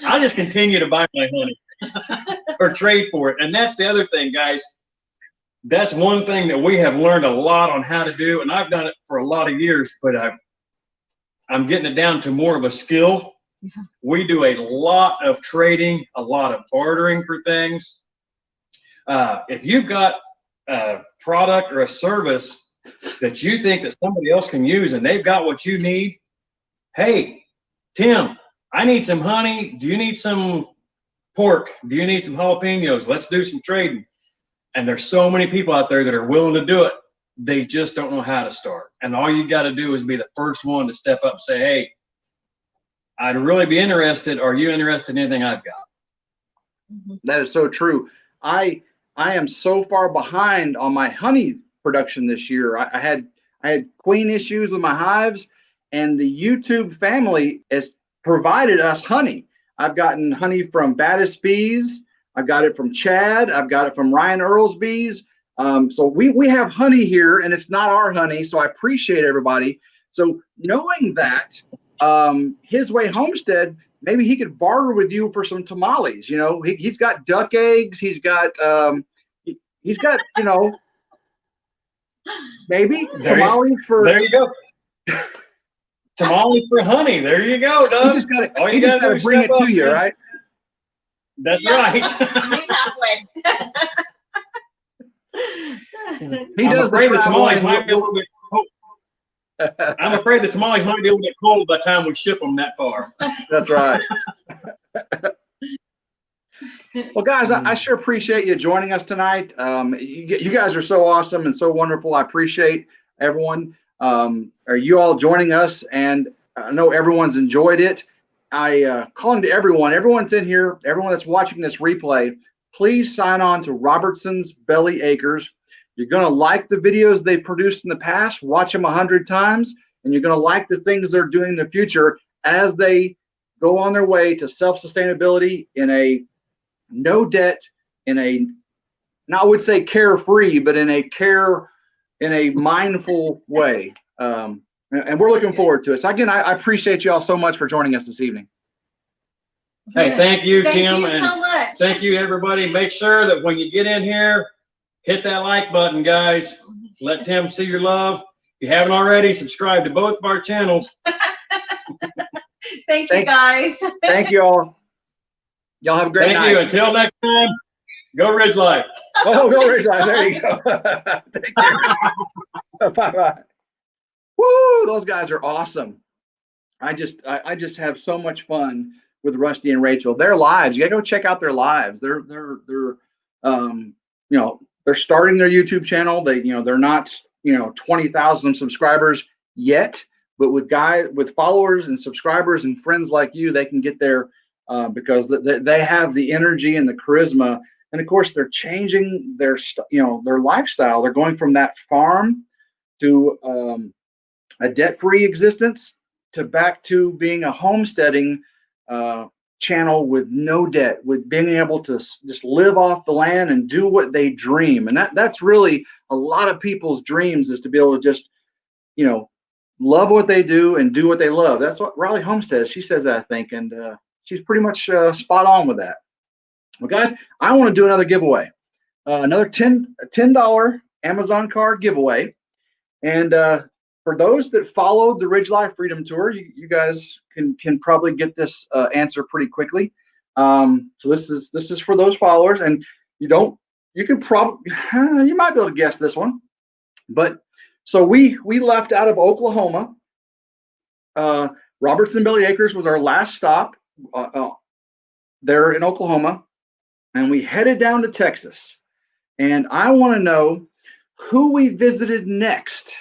I'll just continue to buy my honey or trade for it. And that's the other thing, guys. That's one thing that we have learned a lot on how to do, and I've done it for a lot of years, but I'm getting it down to more of a skill. We do a lot of trading, a lot of bartering for things. If you've got a product or a service that you think that somebody else can use and they've got what you need, hey, Tim, I need some honey. Do you need some pork? Do you need some jalapenos? Let's do some trading. And there's so many people out there that are willing to do it. They just don't know how to start. And all you got to do is be the first one to step up and say, hey, I'd really be interested. Are you interested in anything I've got? That is so true. I am so far behind on my honey production this year. I had queen issues with my hives, and the YouTube family has provided us honey. I've gotten honey from Battis Bees. I've got it from Chad. I've got it from Ryan Earl's bees. So we have honey here, and it's not our honey. So I appreciate everybody. So knowing that, his Way Homestead, maybe he could barter with you for some tamales. He's got duck eggs. He's got maybe tamales for. There you go. Tamales for honey. There you go, Doug. You just got to bring it to you, right? That's right. Meet halfway. He does the tamales might be a little bit cold. I'm afraid the tamales might be a little bit cold by the time we ship them that far. That's right. Well, guys, I sure appreciate you joining us tonight. You guys are so awesome and so wonderful. I appreciate everyone. Are you all joining us? And I know everyone's enjoyed it. Calling to everyone's in here, everyone that's watching this replay, please sign on to Robertson's Belly Acres. You're going to like the videos they produced in the past, watch them 100 times, and you're going to like the things they're doing in the future as they go on their way to self-sustainability in a no debt, in a, not I would say carefree, but in a care in a mindful way. And we're looking forward to it. So again, I appreciate you all so much for joining us this evening. Hey, thank you, Thank Tim. you And so much. thank you, everybody. Make sure that when you get in here, hit that like button, guys. Let Tim see your love. If you haven't already, subscribe to both of our channels. Thank you, guys. Thank you all. Y'all have a great night. Thank you. Until next time, go RidgeLife. Oh, go RidgeLife. There you go. Thank you. Bye-bye. Woo, those guys are awesome. I just have so much fun with Rusty and Rachel. Their lives, you gotta go check out their lives. They're they're starting their YouTube channel. They're not 20,000 subscribers yet, but with followers and subscribers and friends like you, they can get there because they have the energy and the charisma. And of course, they're changing their lifestyle. They're going from that farm to a debt-free existence to back to being a homesteading channel with no debt, with being able to just live off the land and do what they dream. And that's really a lot of people's dreams, is to be able to just, love what they do and do what they love. That's what Riley Homestead, she says that, I think, and she's pretty much spot on with that. Well, guys, I want to do another giveaway, another $10 Amazon card giveaway. And for those that followed the RidgeLife Freedom Tour, you guys can probably get this answer pretty quickly. So this is for those followers, and you might be able to guess this one. But so we left out of Oklahoma. Robertson Belly Acres was our last stop there in Oklahoma, and we headed down to Texas. And I want to know who we visited next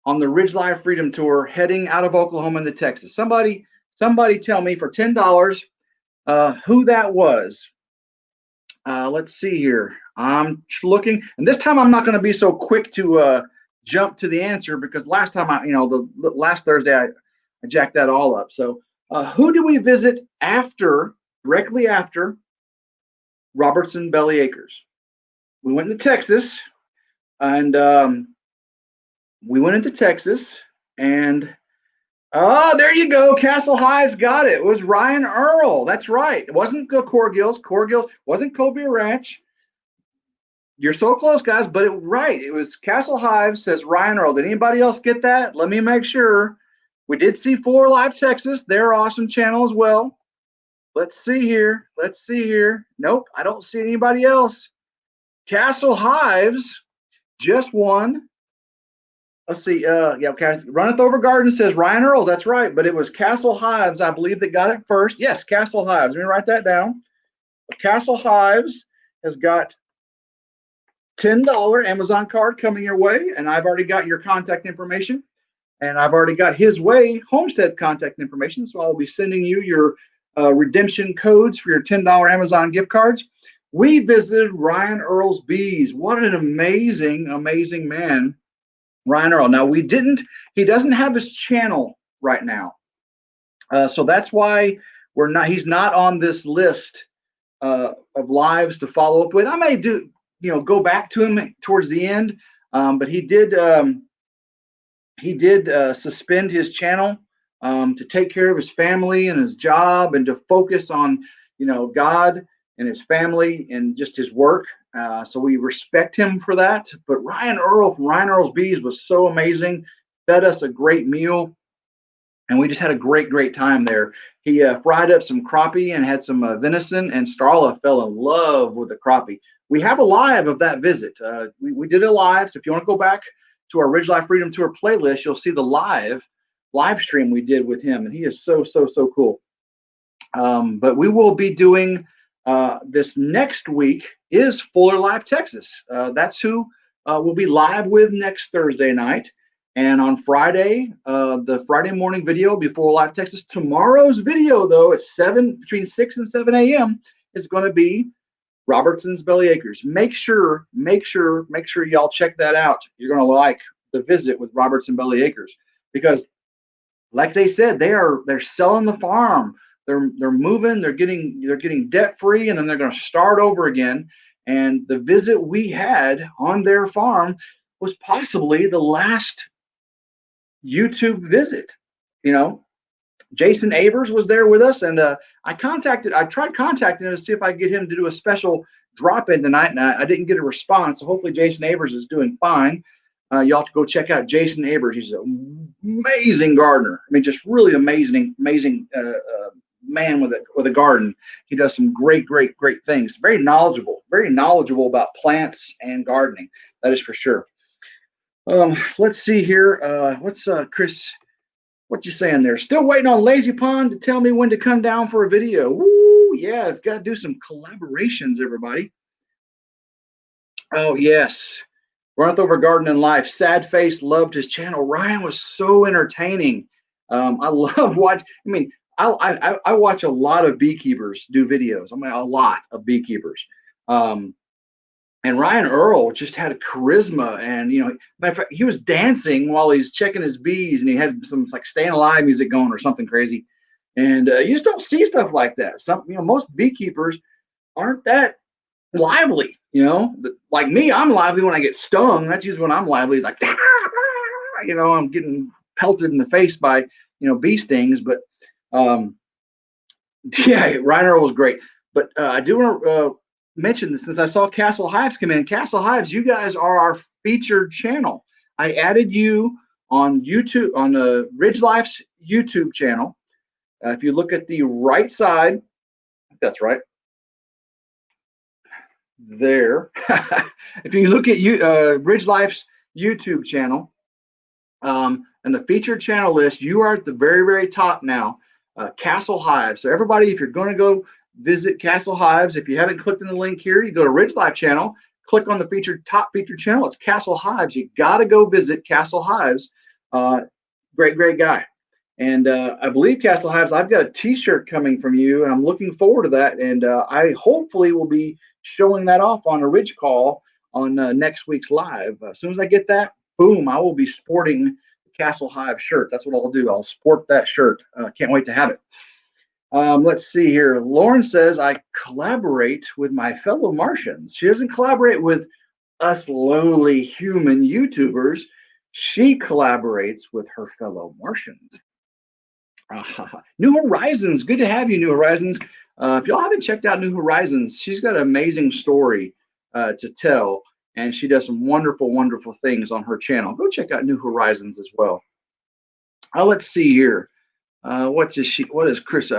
on the RidgeLife Freedom Tour, heading out of Oklahoma into Texas. Somebody tell me for $10 who that was. Let's see here. I'm looking, and this time I'm not going to be so quick to jump to the answer, because last time the last Thursday I jacked that all up. So who did we visit directly after Robertson Belly Acres? We went into Texas, and there you go. Castle Hives got it. It was Ryan Earl. That's right. It wasn't the Corgills. Wasn't Cobia Ranch. You're so close, guys, but it was Castle Hives, says Ryan Earl. Did anybody else get that? Let me make sure. We did see 4 Live Texas. They're awesome channel as well. Let's see here. Nope, I don't see anybody else. Castle Hives just won. Let's see. Okay. Runneth Over Garden says Ryan Earls. That's right, but it was Castle Hives, I believe, that got it first. Yes, Castle Hives. Let me write that down. Castle Hives has got $10 Amazon card coming your way, and I've already got your contact information, and I've already got his Way Homestead contact information, so I'll be sending you your redemption codes for your $10 Amazon gift cards. We visited Ryan Earl's Bees. What an amazing, amazing man, Ryan Earl. Now, he doesn't have his channel right now, so that's why he's not on this list of lives to follow up with. I may go back to him towards the end, but he did suspend his channel to take care of his family and his job, and to focus on God and his family and just his work. So we respect him for that. But Ryan Earl from Ryan Earl's Bees was so amazing, fed us a great meal, and we just had a great time there. He fried up some crappie and had some venison, and Starla fell in love with the crappie. We have a live of that visit. We did a live, so if you want to go back to our RidgeLife Freedom Tour playlist, you'll see the live stream we did with him, and he is so cool. But we will be doing this next week is Fuller Live Texas. That's who we'll be live with next Thursday night. And on Friday, the Friday morning video before Live Texas. Tomorrow's video, though, at between 6 and 7 a.m. is going to be Robertson's Belly Acres. Make sure y'all check that out. You're going to like the visit with Robertson Belly Acres, because, like they said, they're selling the farm. They're moving. They're getting debt free, and then they're going to start over again. And the visit we had on their farm, was possibly the last YouTube visit. You know, Jason Avers was there with us, and I tried contacting him to see if I could get him to do a special drop-in tonight, and I didn't get a response. So hopefully Jason Avers is doing fine. Y'all have to go check out Jason Avers. He's an amazing gardener. I mean, just really amazing man with a garden. He does some great things. Very knowledgeable about plants and gardening. That is for sure. Let's see here. What's Chris? What you saying there? Still waiting on Lazy Pond to tell me when to come down for a video. Woo, yeah, I've got to do some collaborations, everybody. Oh, yes. Run Over Garden and Life. Sad Face loved his channel. Ryan was so entertaining. I love watching. I mean, I watch a lot of beekeepers do videos. I mean, a lot of beekeepers. And Ryan Earl just had a charisma, and matter of fact, he was dancing while he's checking his bees, and he had some like Staying Alive music going or something crazy. And you just don't see stuff like that. Most beekeepers aren't that lively. Like me, I'm lively when I get stung. That's usually when I'm lively. It's like, I'm getting pelted in the face by bee stings. But yeah, Ryan Earl was great. But I do want to mention this, since I saw Castle Hives come in. Castle Hives, you guys are our featured channel. I added you on YouTube, on the RidgeLife's YouTube channel. If you look at the right side, that's right there. If you look at RidgeLife's YouTube channel, and the featured channel list, you are at the very top now. Castle Hives. So everybody, if you're going to go visit Castle Hives, if you haven't clicked on the link here, you go to RidgeLife channel, click on the top featured channel. It's Castle Hives. You got to go visit Castle Hives. Great guy. And I believe Castle Hives, I've got a t-shirt coming from you, and I'm looking forward to that. And I hopefully will be showing that off on a Ridge Call on next week's live. As soon as I get that, boom, I will be sporting the Castle Hive shirt. That's what I'll do. I'll sport that shirt. Can't wait to have it. Let's see here. Lauren says, I collaborate with my fellow Martians. She doesn't collaborate with us lowly human YouTubers. She collaborates with her fellow Martians. New Horizons. Good to have you, New Horizons. If y'all haven't checked out New Horizons, she's got an amazing story to tell, and she does some wonderful things on her channel. Go check out New Horizons as well. Let's see here. What is Chris?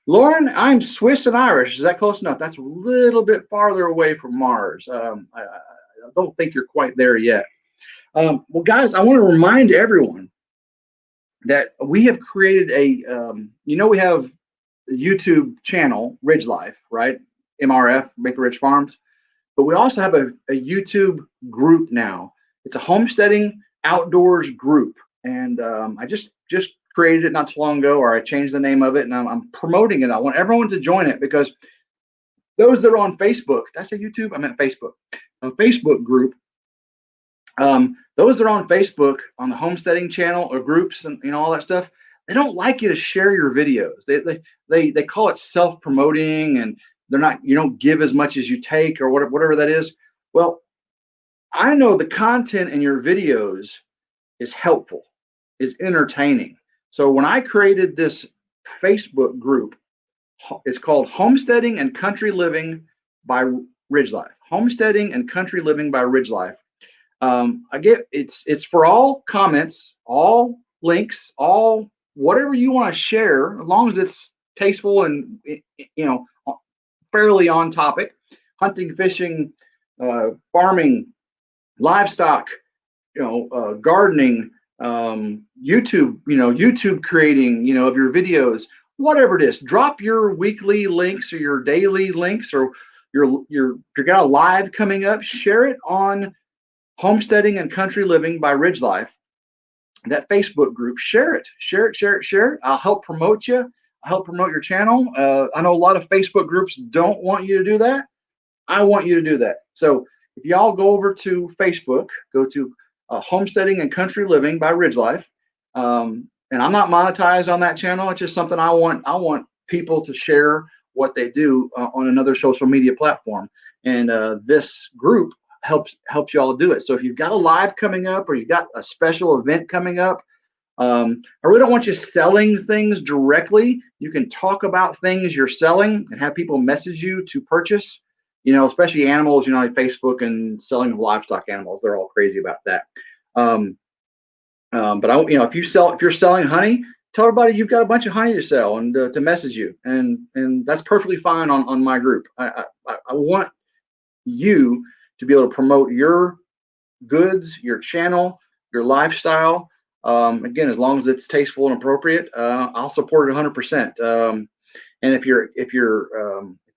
Lauren, I'm Swiss and Irish. Is that close enough? That's a little bit farther away from Mars. I don't think you're quite there yet. Well, guys, I want to remind everyone that we have created we have the YouTube channel, RidgeLife, right? MRF, Maker Ridge Farms. But we also have a YouTube group now. It's a homesteading outdoors group. And I just created it not too long ago, or I changed the name of it, and I'm promoting it. I want everyone to join it, because those that are on Facebook, did I say YouTube? I meant Facebook. A Facebook group. Those that are on Facebook, on the homesteading channel or groups and all that stuff, they don't like you to share your videos. They call it self-promoting, and you don't give as much as you take, or whatever that is. Well, I know the content in your videos is helpful, is entertaining. So when I created this Facebook group, it's called Homesteading and Country Living by RidgeLife. Homesteading and Country Living by RidgeLife. It's for all comments, all links, all whatever you want to share, as long as it's tasteful and fairly on topic. Hunting, fishing, farming, livestock, gardening, YouTube creating, of your videos, whatever it is. Drop your weekly links or your daily links, or if you got a live coming up, share it on Homesteading and Country Living by RidgeLife, that Facebook group. Share it. I'll help promote you. I'll help promote your channel. I know a lot of Facebook groups don't want you to do that. I want you to do that. So if y'all go over to Facebook, go to Homesteading and Country Living by RidgeLife, and I'm not monetized on that channel. It's just something I want people to share what they do on another social media platform. And this group helps you all do it. So if you've got a live coming up or you've got a special event coming up, I really don't want you selling things directly. You can talk about things you're selling and have people message you to purchase, especially animals, like Facebook and selling livestock animals. They're all crazy about that. But if you're selling honey, tell everybody you've got a bunch of honey to sell and to message you. And that's perfectly fine on my group. I want you to be able to promote your goods, your channel, your lifestyle. Again, as long as it's tasteful and appropriate, I'll support it 100%. And if you're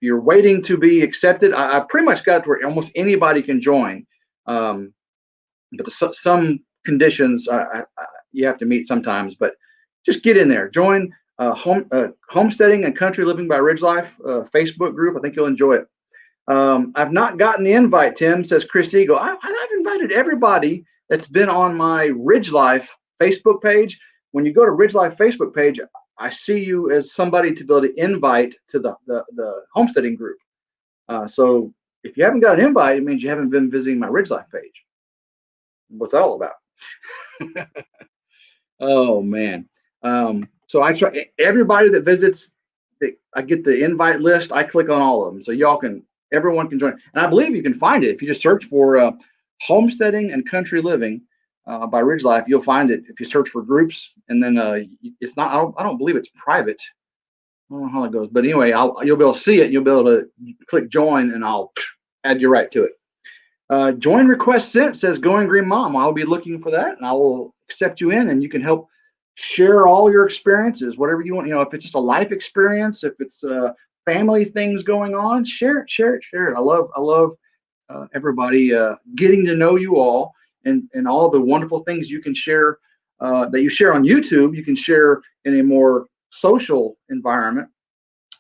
waiting to be accepted, I pretty much got to where almost anybody can join. But some conditions you have to meet sometimes. But just get in there, join Homesteading and Country Living by RidgeLife Facebook group. I think you'll enjoy it. I've not gotten the invite, Tim, says Chris Eagle. I've invited everybody that's been on my RidgeLife Facebook page. When you go to RidgeLife Facebook page, I see you as somebody to be able to invite to the homesteading group. So if you haven't got an invite, it means you haven't been visiting my RidgeLife page. What's that all about? Oh, man. So I try everybody that visits, I get the invite list. I click on all of them. So everyone can join. And I believe you can find it. If you just search for Homesteading and Country Living by RidgeLife, you'll find it if you search for groups. And then it's not, I don't believe it's private. I don't know how it goes. But anyway, you'll be able to see it. You'll be able to click join and I'll add you right to it. Join request sent says Going Green Mom. I'll be looking for that and I will accept you in and you can help share all your experiences, whatever you want. If it's just a life experience, if it's family things going on, share it. I love everybody getting to know you all and all the wonderful things you can share that you share on YouTube. You can share in a more social environment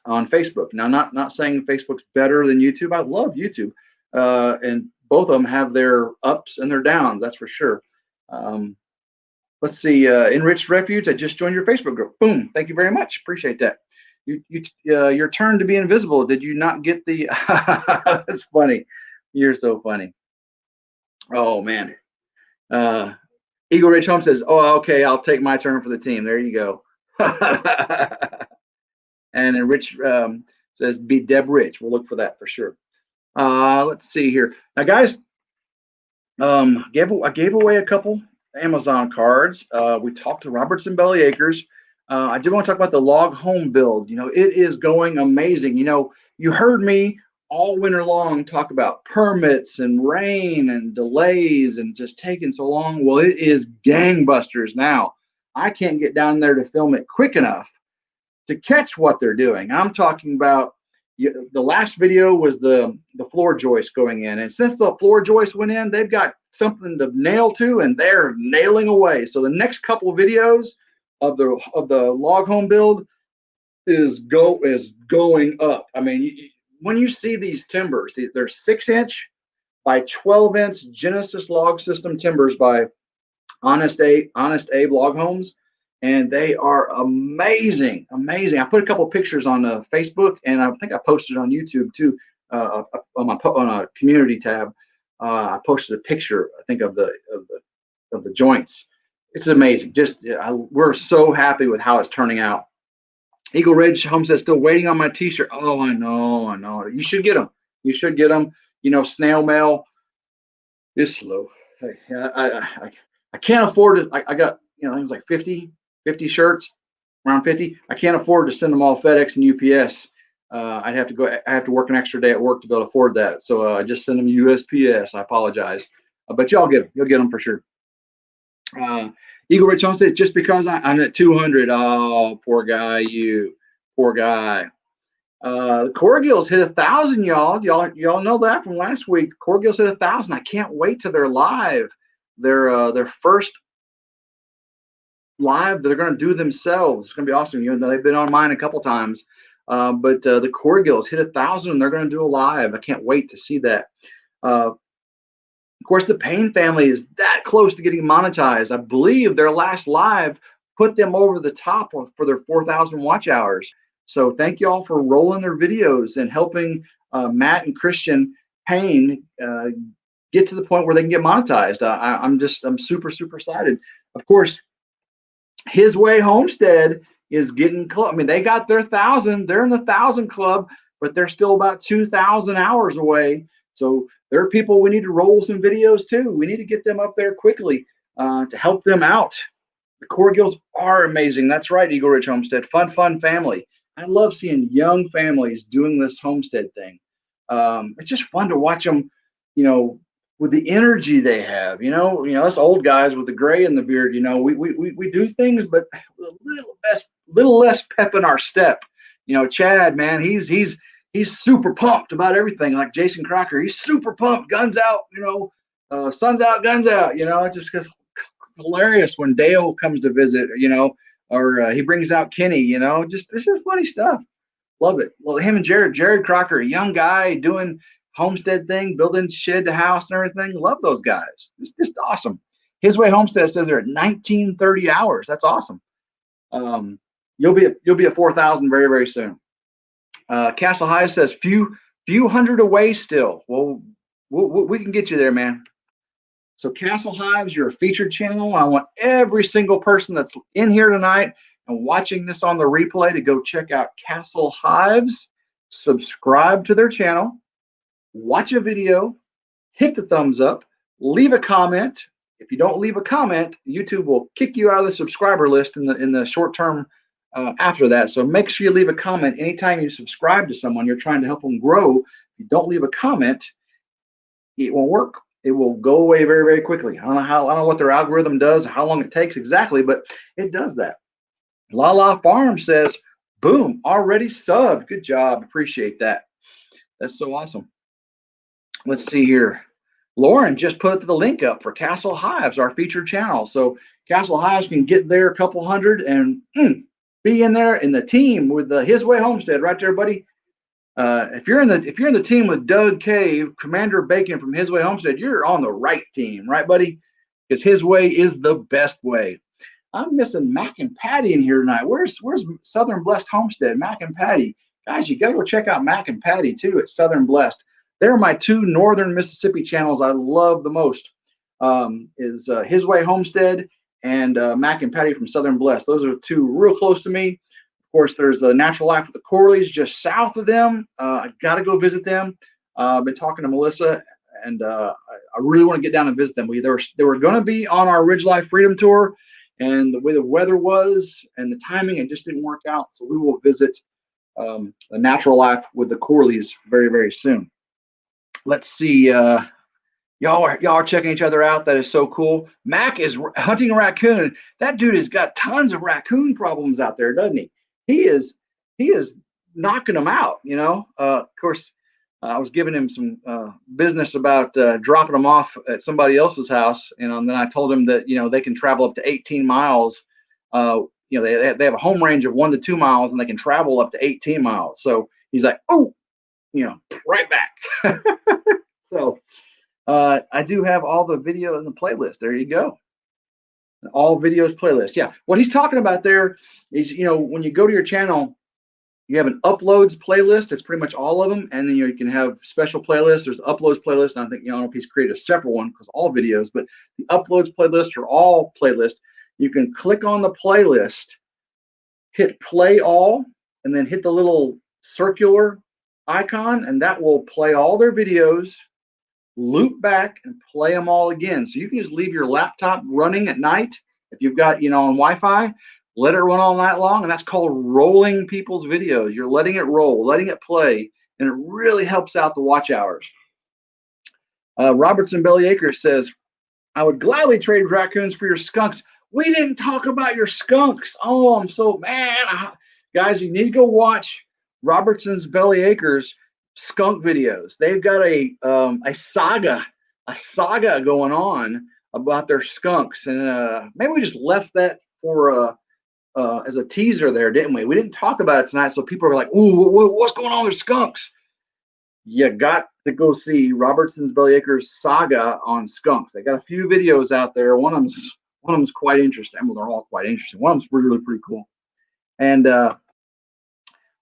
on Facebook. Now, not saying Facebook's better than YouTube. I love YouTube, and both of them have their ups and their downs. That's for sure. Let's see. Enriched Refuge. I just joined your Facebook group. Boom. Thank you very much. Appreciate that. Your turn to be invisible. Did you not get the? That's funny. You're so funny. Oh man. Eagle Ridge Home says, "Oh, okay. I'll take my turn for the team." There you go. And then Rich says, "Be Deb Rich." We'll look for that for sure. Let's see here. Now, guys, I gave away a couple Amazon cards. We talked to Robertson Belly Acres. I did want to talk about the log home build. It is going amazing. You heard me all winter long talk about permits and rain and delays and just taking so long. Well, it is gangbusters now. I can't get down there to film it quick enough to catch what they're doing. I'm talking about the last video was the floor joist going in. And since the floor joist went in, they've got something to nail to and they're nailing away. So the next couple of videos of the log home build is going up. I mean, when you see these timbers, they're 6-inch by 12-inch Genesis log system timbers by Honest Abe Log Homes. And they are amazing. I put a couple of pictures on Facebook, and I think I posted on YouTube too, on a community tab. I posted a picture, I think, of the joints. It's amazing. We're so happy with how it's turning out. Eagle Ridge Homestead still waiting on my T-shirt. Oh, I know. You should get them. Snail mail is slow. Hey, I can't afford it. I got it was like 50 shirts, around 50. I can't afford to send them all FedEx and UPS. I have to work an extra day at work to be able to afford that. So I just send them USPS. I apologize, but y'all get them. You'll get them for sure. Eagle Ridge Homestead, just because I'm at 200. Oh, poor guy, poor guy. The Corgills hit 1,000, y'all. Y'all know that from last week. The Corgills hit 1,000. I can't wait till they're live. Their first live they're going to do themselves. It's going to be awesome. They've been on mine a couple times, but the Corgills hit 1,000 and they're going to do a live. I can't wait to see that. Of course, the Payne family is that close to getting monetized. I believe their last live put them over the top for their 4,000 watch hours. So thank you all for rolling their videos and helping Matt and Christian Payne get to the point where they can get monetized. I'm super, super excited. Of course, His Way Homestead is getting close. I mean, they got their 1,000. They're in the 1,000 club, but they're still about 2,000 hours away. So there are people we need to roll some videos too. We need to get them up there quickly to help them out. The corgills are amazing. That's right, Eagle Ridge Homestead. Fun family. I love seeing young families doing this homestead thing. It's just fun to watch them, with the energy they have. Us old guys with the gray in the beard, we do things, but with a little less pep in our step. Chad, man, he's super pumped about everything. Like Jason Crocker, he's super pumped. Guns out, sun's out, guns out. It's just hilarious when Dale comes to visit, or he brings out Kenny. Just this is funny stuff. Love it. Well, him and Jared Crocker, a young guy doing homestead thing, building shed to house and everything. Love those guys. It's just awesome. His Way Homestead says they're at 1930 hours. That's awesome. You'll be at 4,000 very, very soon. Castle Hives says few hundred away still. Well, we can get you there, man. So Castle Hives, you're a featured channel. I want every single person that's in here tonight and watching this on the replay to go check out Castle Hives, subscribe to their channel, watch a video, hit the thumbs up, leave a comment. If you don't leave a comment, YouTube will kick you out of the subscriber list in the short term after that. So make sure you leave a comment anytime you subscribe to someone you're trying to help them grow. If you don't leave a comment, it won't work. It will go away very, very quickly. I don't know what their algorithm does, how long it takes exactly, but it does that. LaLa Farm says, boom, already subbed. Good job. Appreciate that. That's so awesome. Let's see here. Lauren just put the link up for Castle Hives, our featured channel. So Castle Hives can get there a couple hundred and be in there in the team with the His Way Homestead right there, buddy. If you're in the team with Doug Cave, Commander Bacon from His Way Homestead, you're on the right team, right, buddy? Because His Way is the best way. I'm missing Mac and Patty in here tonight. Where's Southern Blessed Homestead? Mac and Patty, guys, you gotta go check out Mac and Patty too at Southern Blessed. They're my two Northern Mississippi channels I love the most. Is His Way Homestead and Mac and Patty from Southern Blessed. Those are two real close to me. Of course, there's the Natural Life with the Corleys just south of them. I got to go visit them. I've been talking to Melissa, and I really want to get down and visit them. They were going to be on our RidgeLife Freedom Tour, and the way the weather was and the timing, it just didn't work out. So we will visit the Natural Life with the Corleys very, very soon. Let's see. Y'all are checking each other out. That is so cool. Mac is hunting a raccoon. That dude has got tons of raccoon problems out there, doesn't he? He is knocking them out. Of course, I was giving him some business about dropping them off at somebody else's house, and then I told him that they can travel up to 18 miles. They have a home range of 1 to 2 miles, and they can travel up to 18 miles. So he's like, oh, right back. So I do have all the video in the playlist. There you go. All videos playlist. Yeah. What he's talking about there is, when you go to your channel, you have an uploads playlist. It's pretty much all of them. And then you can have special playlists. There's uploads playlist. And I think, I don't know if he's created a separate one because all videos, but the uploads playlist are all playlists. You can click on the playlist, hit play all, and then hit the little circular icon, and that will play all their videos, loop back and play them all again. So you can just leave your laptop running at night. If you've got, on Wi-Fi, let it run all night long. And that's called rolling people's videos. You're letting it roll, letting it play. And it really helps out the watch hours. Robertson Bellyacre says, I would gladly trade raccoons for your skunks. We didn't talk about your skunks. Oh, I'm so mad. Guys, you need to go watch Robertson's Bellyacre's skunk videos. They've got a saga going on about their skunks, and maybe we just left that for as a teaser there, didn't we? We didn't talk about it tonight, so people are like, "Ooh, what's going on with skunks?" You got to go see Robertson's Bellyacre's saga on skunks. They got a few videos out there. One of them's quite interesting. Well, they're all quite interesting. One of them's really pretty cool. And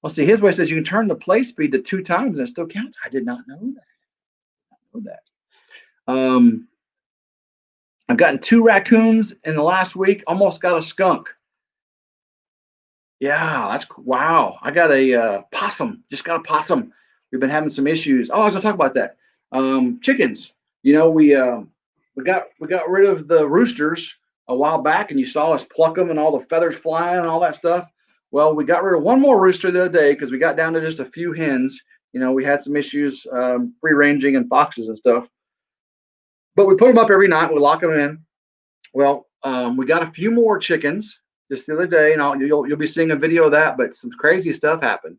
let's see. His Way says you can turn the play speed to 2 times and it still counts. I did not know that. I've gotten 2 raccoons in the last week. Almost got a skunk. Yeah, that's wow. I got a possum. Just got a possum. We've been having some issues. Oh, I was gonna talk about that. Chickens. You know, we got rid of the roosters a while back, and you saw us pluck them and all the feathers flying and all that stuff. Well, we got rid of one more rooster the other day because we got down to just a few hens. You know, we had some issues free ranging and foxes and stuff. But we put them up every night. We lock them in. Well, we got a few more chickens just the other day, and you'll be seeing a video of that. But some crazy stuff happened.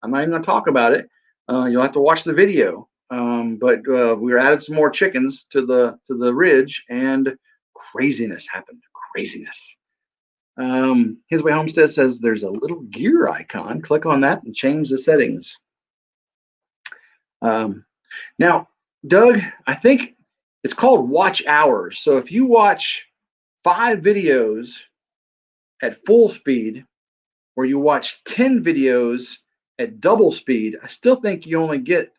I'm not even going to talk about it. You'll have to watch the video. But we were added some more chickens to the ridge, and craziness happened. Craziness. His Way Homestead says there's a little gear icon. Click on that and change the settings. Now, Doug, I think it's called watch hours. So if you watch 5 videos at full speed, or you watch 10 videos at double speed, I still think you only get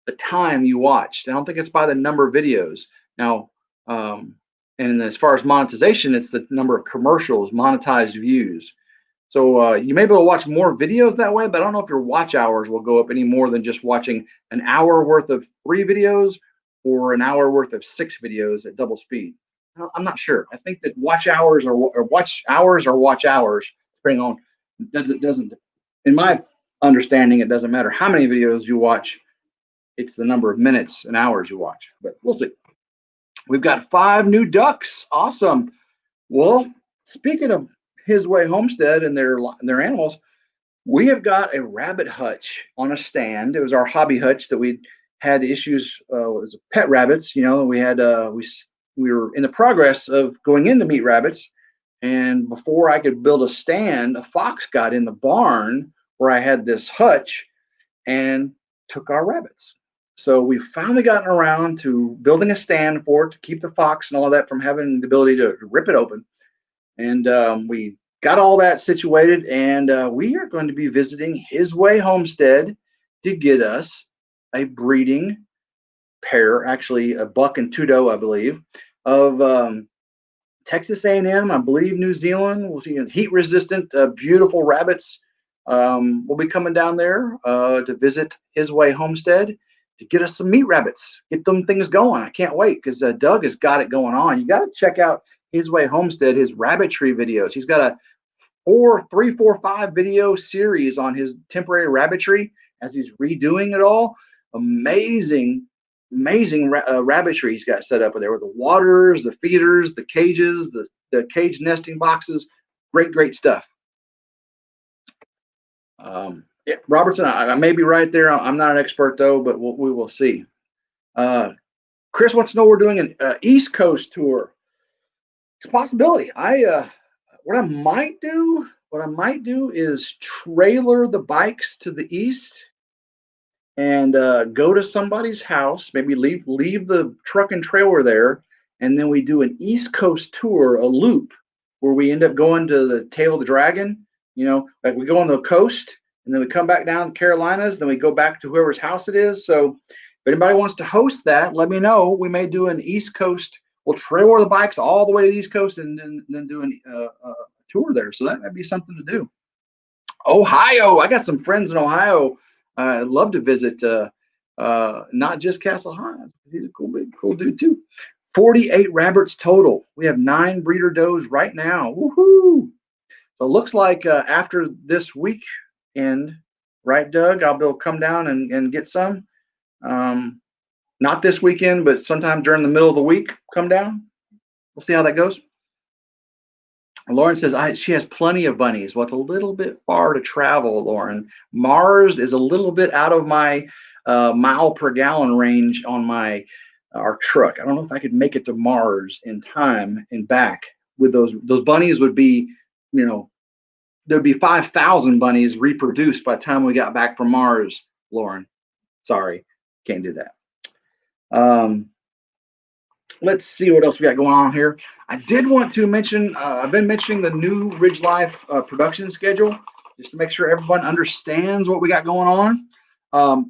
the time you watched. I don't think it's by the number of videos. Now, and as far as monetization, it's the number of commercials, monetized views. So you may be able to watch more videos that way, but I don't know if your watch hours will go up any more than just watching an hour worth of 3 videos or an hour worth of 6 videos at double speed. I'm not sure. I think that watch hours or watch hours, depending on, it doesn't, in my understanding, it doesn't matter how many videos you watch. It's the number of minutes and hours you watch, but we'll see. We've got 5 new ducks. Awesome. Well, speaking of His Way Homestead and their animals, we have got a rabbit hutch on a stand. It was our hobby hutch that we had issues with pet rabbits. You know, we had we were in the progress of going in to meet rabbits, and before I could build a stand, a fox got in the barn where I had this hutch and took our rabbits. So we've finally gotten around to building a stand for it to keep the fox and all of that from having the ability to rip it open. And we got all that situated, and we are going to be visiting His Way Homestead to get us a breeding pair, actually a buck and 2 doe, I believe, of Texas A&M, I believe New Zealand. We'll see heat-resistant, beautiful rabbits. We'll be coming down there to visit His Way Homestead to get us some meat rabbits, get them things going. I can't wait because Doug has got it going on. You got to check out His Way Homestead, his rabbitry videos. He's got a 3, 4, 5 video series on his temporary rabbitry as he's redoing it all. Amazing rabbitry he's got set up there with the waters, the feeders, the cages, the cage nesting boxes. Great stuff. Yeah, Robertson, I may be right there. I'm not an expert though, but we will see. Chris wants to know we're doing an East Coast tour. It's a possibility. What I might do is trailer the bikes to the east and go to somebody's house, maybe leave the truck and trailer there, and then we do an East Coast tour, a loop, where we end up going to the Tail of the Dragon. You know, like we go on the coast, and then we come back down to Carolinas, then we go back to whoever's house it is. So if anybody wants to host that, let me know. We may do an East Coast. We'll trailer the bikes all the way to the East Coast and then do a tour there. So that might be something to do. Ohio, I got some friends in Ohio. I'd love to visit, not just Castle Hives. He's a cool dude too. 48 rabbits total. We have 9 breeder does right now. Woohoo! So it looks like after this weekend, right, Doug? I'll be able to come down and get some. Not this weekend, but sometime during the middle of the week, come down. We'll see how that goes. Lauren says she has plenty of bunnies. Well, it's a little bit far to travel, Lauren. Mars is a little bit out of my mile per gallon range on our truck. I don't know if I could make it to Mars in time and back with those bunnies. Would be, you know, there'd be 5,000 bunnies reproduced by the time we got back from Mars, Lauren. Sorry, can't do that. Let's see what else we got going on here. I did want to mention, I've been mentioning the new RidgeLife production schedule just to make sure everyone understands what we got going on.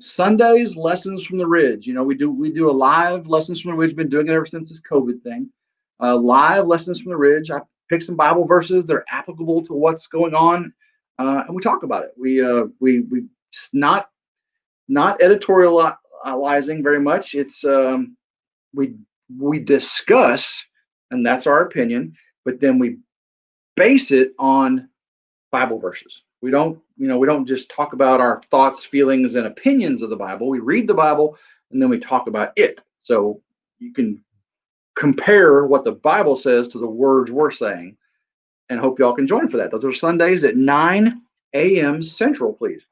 Sundays, lessons from the Ridge. You know, we do a live lessons from the Ridge. Been doing it ever since this COVID thing. Live lessons from the Ridge. I pick some Bible verses that are applicable to what's going on, and we talk about it. We not editorializing very much. It's we discuss, and that's our opinion, but then we base it on Bible verses. We don't just talk about our thoughts, feelings, and opinions of the Bible. We read the Bible and then we talk about it. So you can compare what the Bible says to the words we're saying, and hope y'all can join for that. Those are Sundays at 9 a.m. Central, please.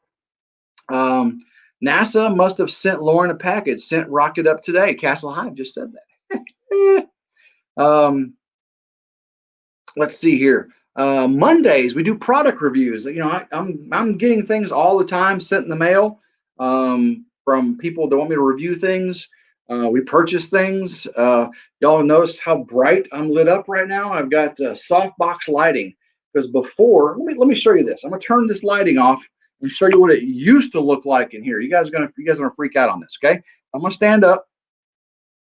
NASA must have sent Lauren a package. Sent rocket up today. Castle Hive just said that. Let's see here. Mondays we do product reviews. You know, I'm getting things all the time sent in the mail from people that want me to review things. We purchase things. Y'all notice how bright I'm lit up right now. I've got softbox lighting, because before, let me show you this. I'm gonna turn this lighting off and show you what it used to look like in here. You guys are gonna freak out on this, okay? I'm gonna stand up.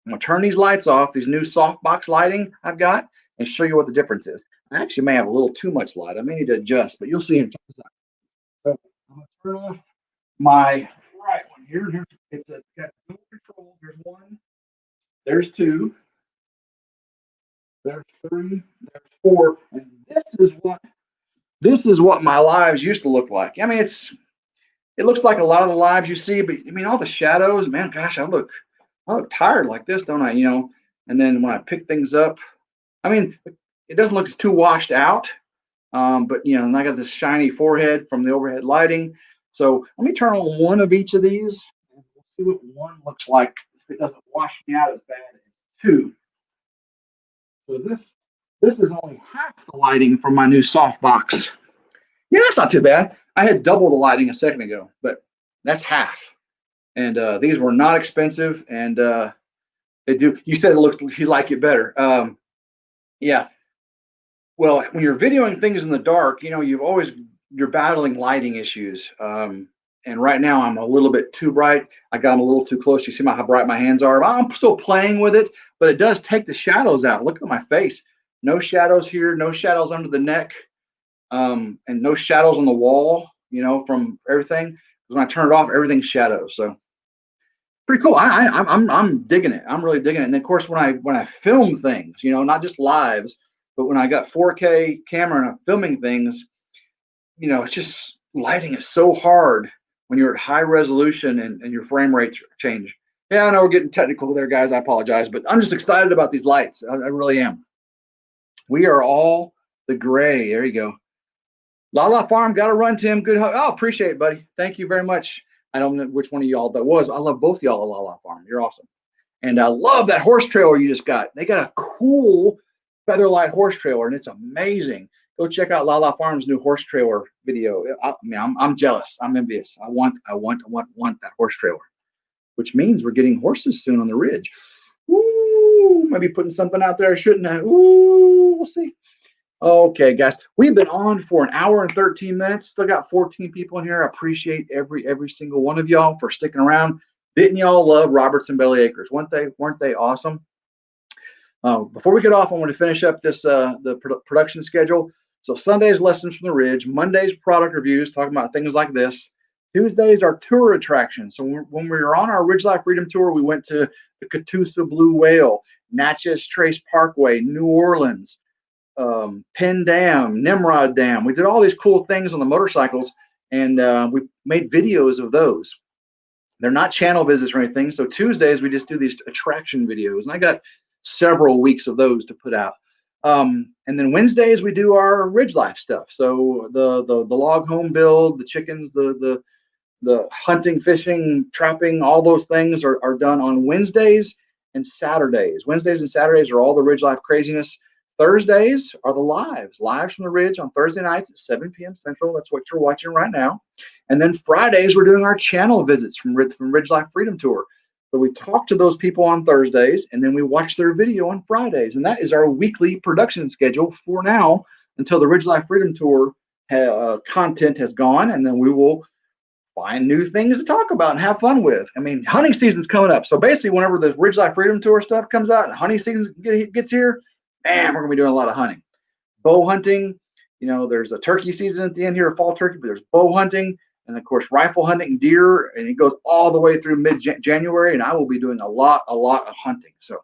I'm gonna turn these lights off, these new softbox lighting I've got, and show you what the difference is. I actually may have a little too much light. I may need to adjust, but you'll see in just a second. So I'm gonna turn off my right one here. It's got dual control. There's one, there's two, there's three, there's four, and this is what my lives used to look like. I mean, it looks like a lot of the lives you see, but I mean, all the shadows, man, gosh, I look tired like this, don't I? You know, and then when I pick things up, I mean, it doesn't look as too washed out, but you know, and I got this shiny forehead from the overhead lighting. So let me turn on one of each of these, and we'll see what one looks like if it doesn't wash me out as bad as two. So this is only half the lighting from my new softbox. Yeah, that's not too bad. I had double the lighting a second ago, but that's half. And these were not expensive, and they do. You said it looks, you like it better. Yeah. Well, when you're videoing things in the dark, you know, you're battling lighting issues. And right now I'm a little bit too bright. I got them a little too close. You see how bright my hands are. I'm still playing with it, but it does take the shadows out. Look at my face. No shadows here, no shadows under the neck, and no shadows on the wall, you know, from everything. When I turn it off, everything's shadows. So pretty cool. I'm digging it. I'm really digging it. And then of course, when I film things, you know, not just lives, but when I got 4K camera and I'm filming things, you know, it's just lighting is so hard when you're at high resolution and your frame rates change. Yeah, I know we're getting technical there, guys. I apologize, but I'm just excited about these lights. I really am. We are all the gray. There you go. LaLa Farm, got to run, Tim. Good. Oh, appreciate it, buddy. Thank you very much. I don't know which one of y'all that was. I love both y'all at LaLa Farm. You're awesome. And I love that horse trailer you just got. They got a cool Featherlight horse trailer, and it's amazing. Go check out LaLa Farm's new horse trailer video. I mean, I'm jealous. I'm envious. I want that horse trailer, which means we're getting horses soon on the Ridge. Ooh, maybe putting something out there I shouldn't have. Ooh, we'll see. Okay, guys, we've been on for an hour and 13 minutes. Still got 14 people in here. I appreciate every single one of y'all for sticking around. Didn't y'all love Robertson Belly Acres? Weren't they awesome? Before we get off, I want to finish up this the production schedule. So Sundays, lessons from the Ridge. Mondays, product reviews, talking about things like this. Tuesdays are tour attractions. So when we were on our RidgeLife Freedom Tour, we went to the Catoosa Blue Whale, Natchez Trace Parkway, New Orleans, Penn Dam, Nimrod Dam. We did all these cool things on the motorcycles, and we made videos of those. They're not channel visits or anything. So Tuesdays, we just do these attraction videos, and I got several weeks of those to put out. And then Wednesdays we do our RidgeLife stuff. So the log home build, the chickens, the hunting, fishing, trapping, all those things are done on Wednesdays and Saturdays. Wednesdays and Saturdays are all the RidgeLife craziness. Thursdays are the lives from the Ridge on Thursday nights at 7 p.m. Central. That's what you're watching right now. And then Fridays we're doing our channel visits from RidgeLife Freedom Tour. So we talk to those people on Thursdays, and then we watch their video on Fridays. And that is our weekly production schedule for now until the RidgeLife Freedom Tour content has gone. And then we will find new things to talk about and have fun with. I mean, hunting season's coming up. So basically, whenever the RidgeLife Freedom Tour stuff comes out and hunting season gets here, man, we're going to be doing a lot of hunting. Bow hunting, there's a turkey season at the end here, fall turkey, but there's bow hunting. And of course, rifle hunting, deer, and it goes all the way through mid-January. And I will be doing a lot of hunting. So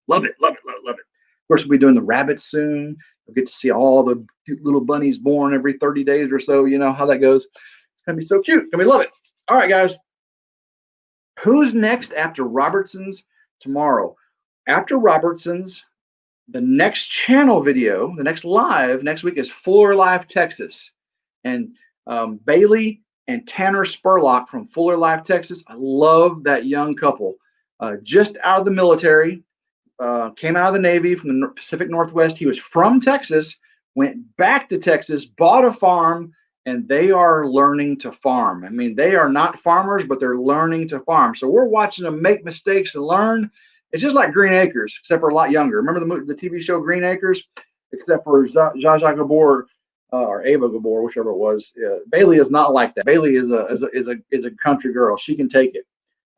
love it, love it, love it, love it. Of course, we'll be doing the rabbits soon. You'll get to see all the cute little bunnies born every 30 days or so. You know how that goes. It's going to be so cute. It's going to be love it. All right, guys. Who's next after Robertson's tomorrow? After Robertson's, the next channel video, the next live next week is Fuller Life, Texas. And Bailey and Tanner Spurlock from Fuller Life, Texas. I love that young couple. Just out of the military, came out of the Navy from the Pacific Northwest. He was from Texas, went back to Texas, bought a farm, and they are learning to farm. I mean, they are not farmers, but they're learning to farm. So we're watching them make mistakes and learn. It's just like Green Acres, except for a lot younger. Remember the TV show Green Acres? Except for Zsa Gabor or Ava Gabor, whichever it was. Bailey is not like that. Bailey is a country girl. She can take it.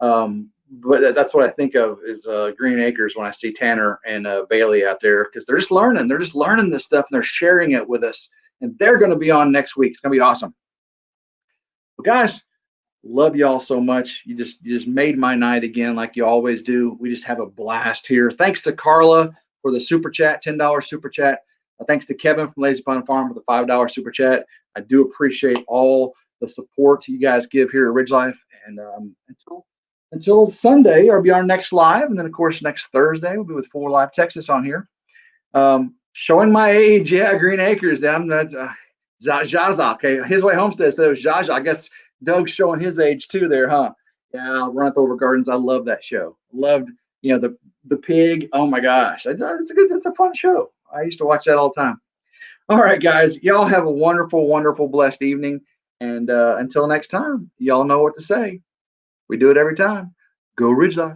But that's what I think of is Green Acres when I see Tanner and Bailey out there, because they're just learning. They're just learning this stuff and they're sharing it with us. And they're going to be on next week. It's going to be awesome. Well, guys, love y'all so much. You just made my night again, like you always do. We just have a blast here. Thanks to Carla for the super chat, $10 super chat. Thanks to Kevin from Lazy Pond Farm for the $5 super chat. I do appreciate all the support you guys give here at RidgeLife. And until Sunday, or be our next live, and then of course next Thursday we'll be with Fuller Life Texas on here. Showing my age, yeah, Green Acres. That's Zaza. Okay, His Way Homestead said it was Zaza. I guess Doug's showing his age too there, huh? Yeah, Run Over Gardens. I love that show. Loved, the pig. Oh my gosh, it's a fun show. I used to watch that all the time. All right, guys, y'all have a wonderful, wonderful, blessed evening. And until next time, y'all know what to say. We do it every time. Go RidgeLife.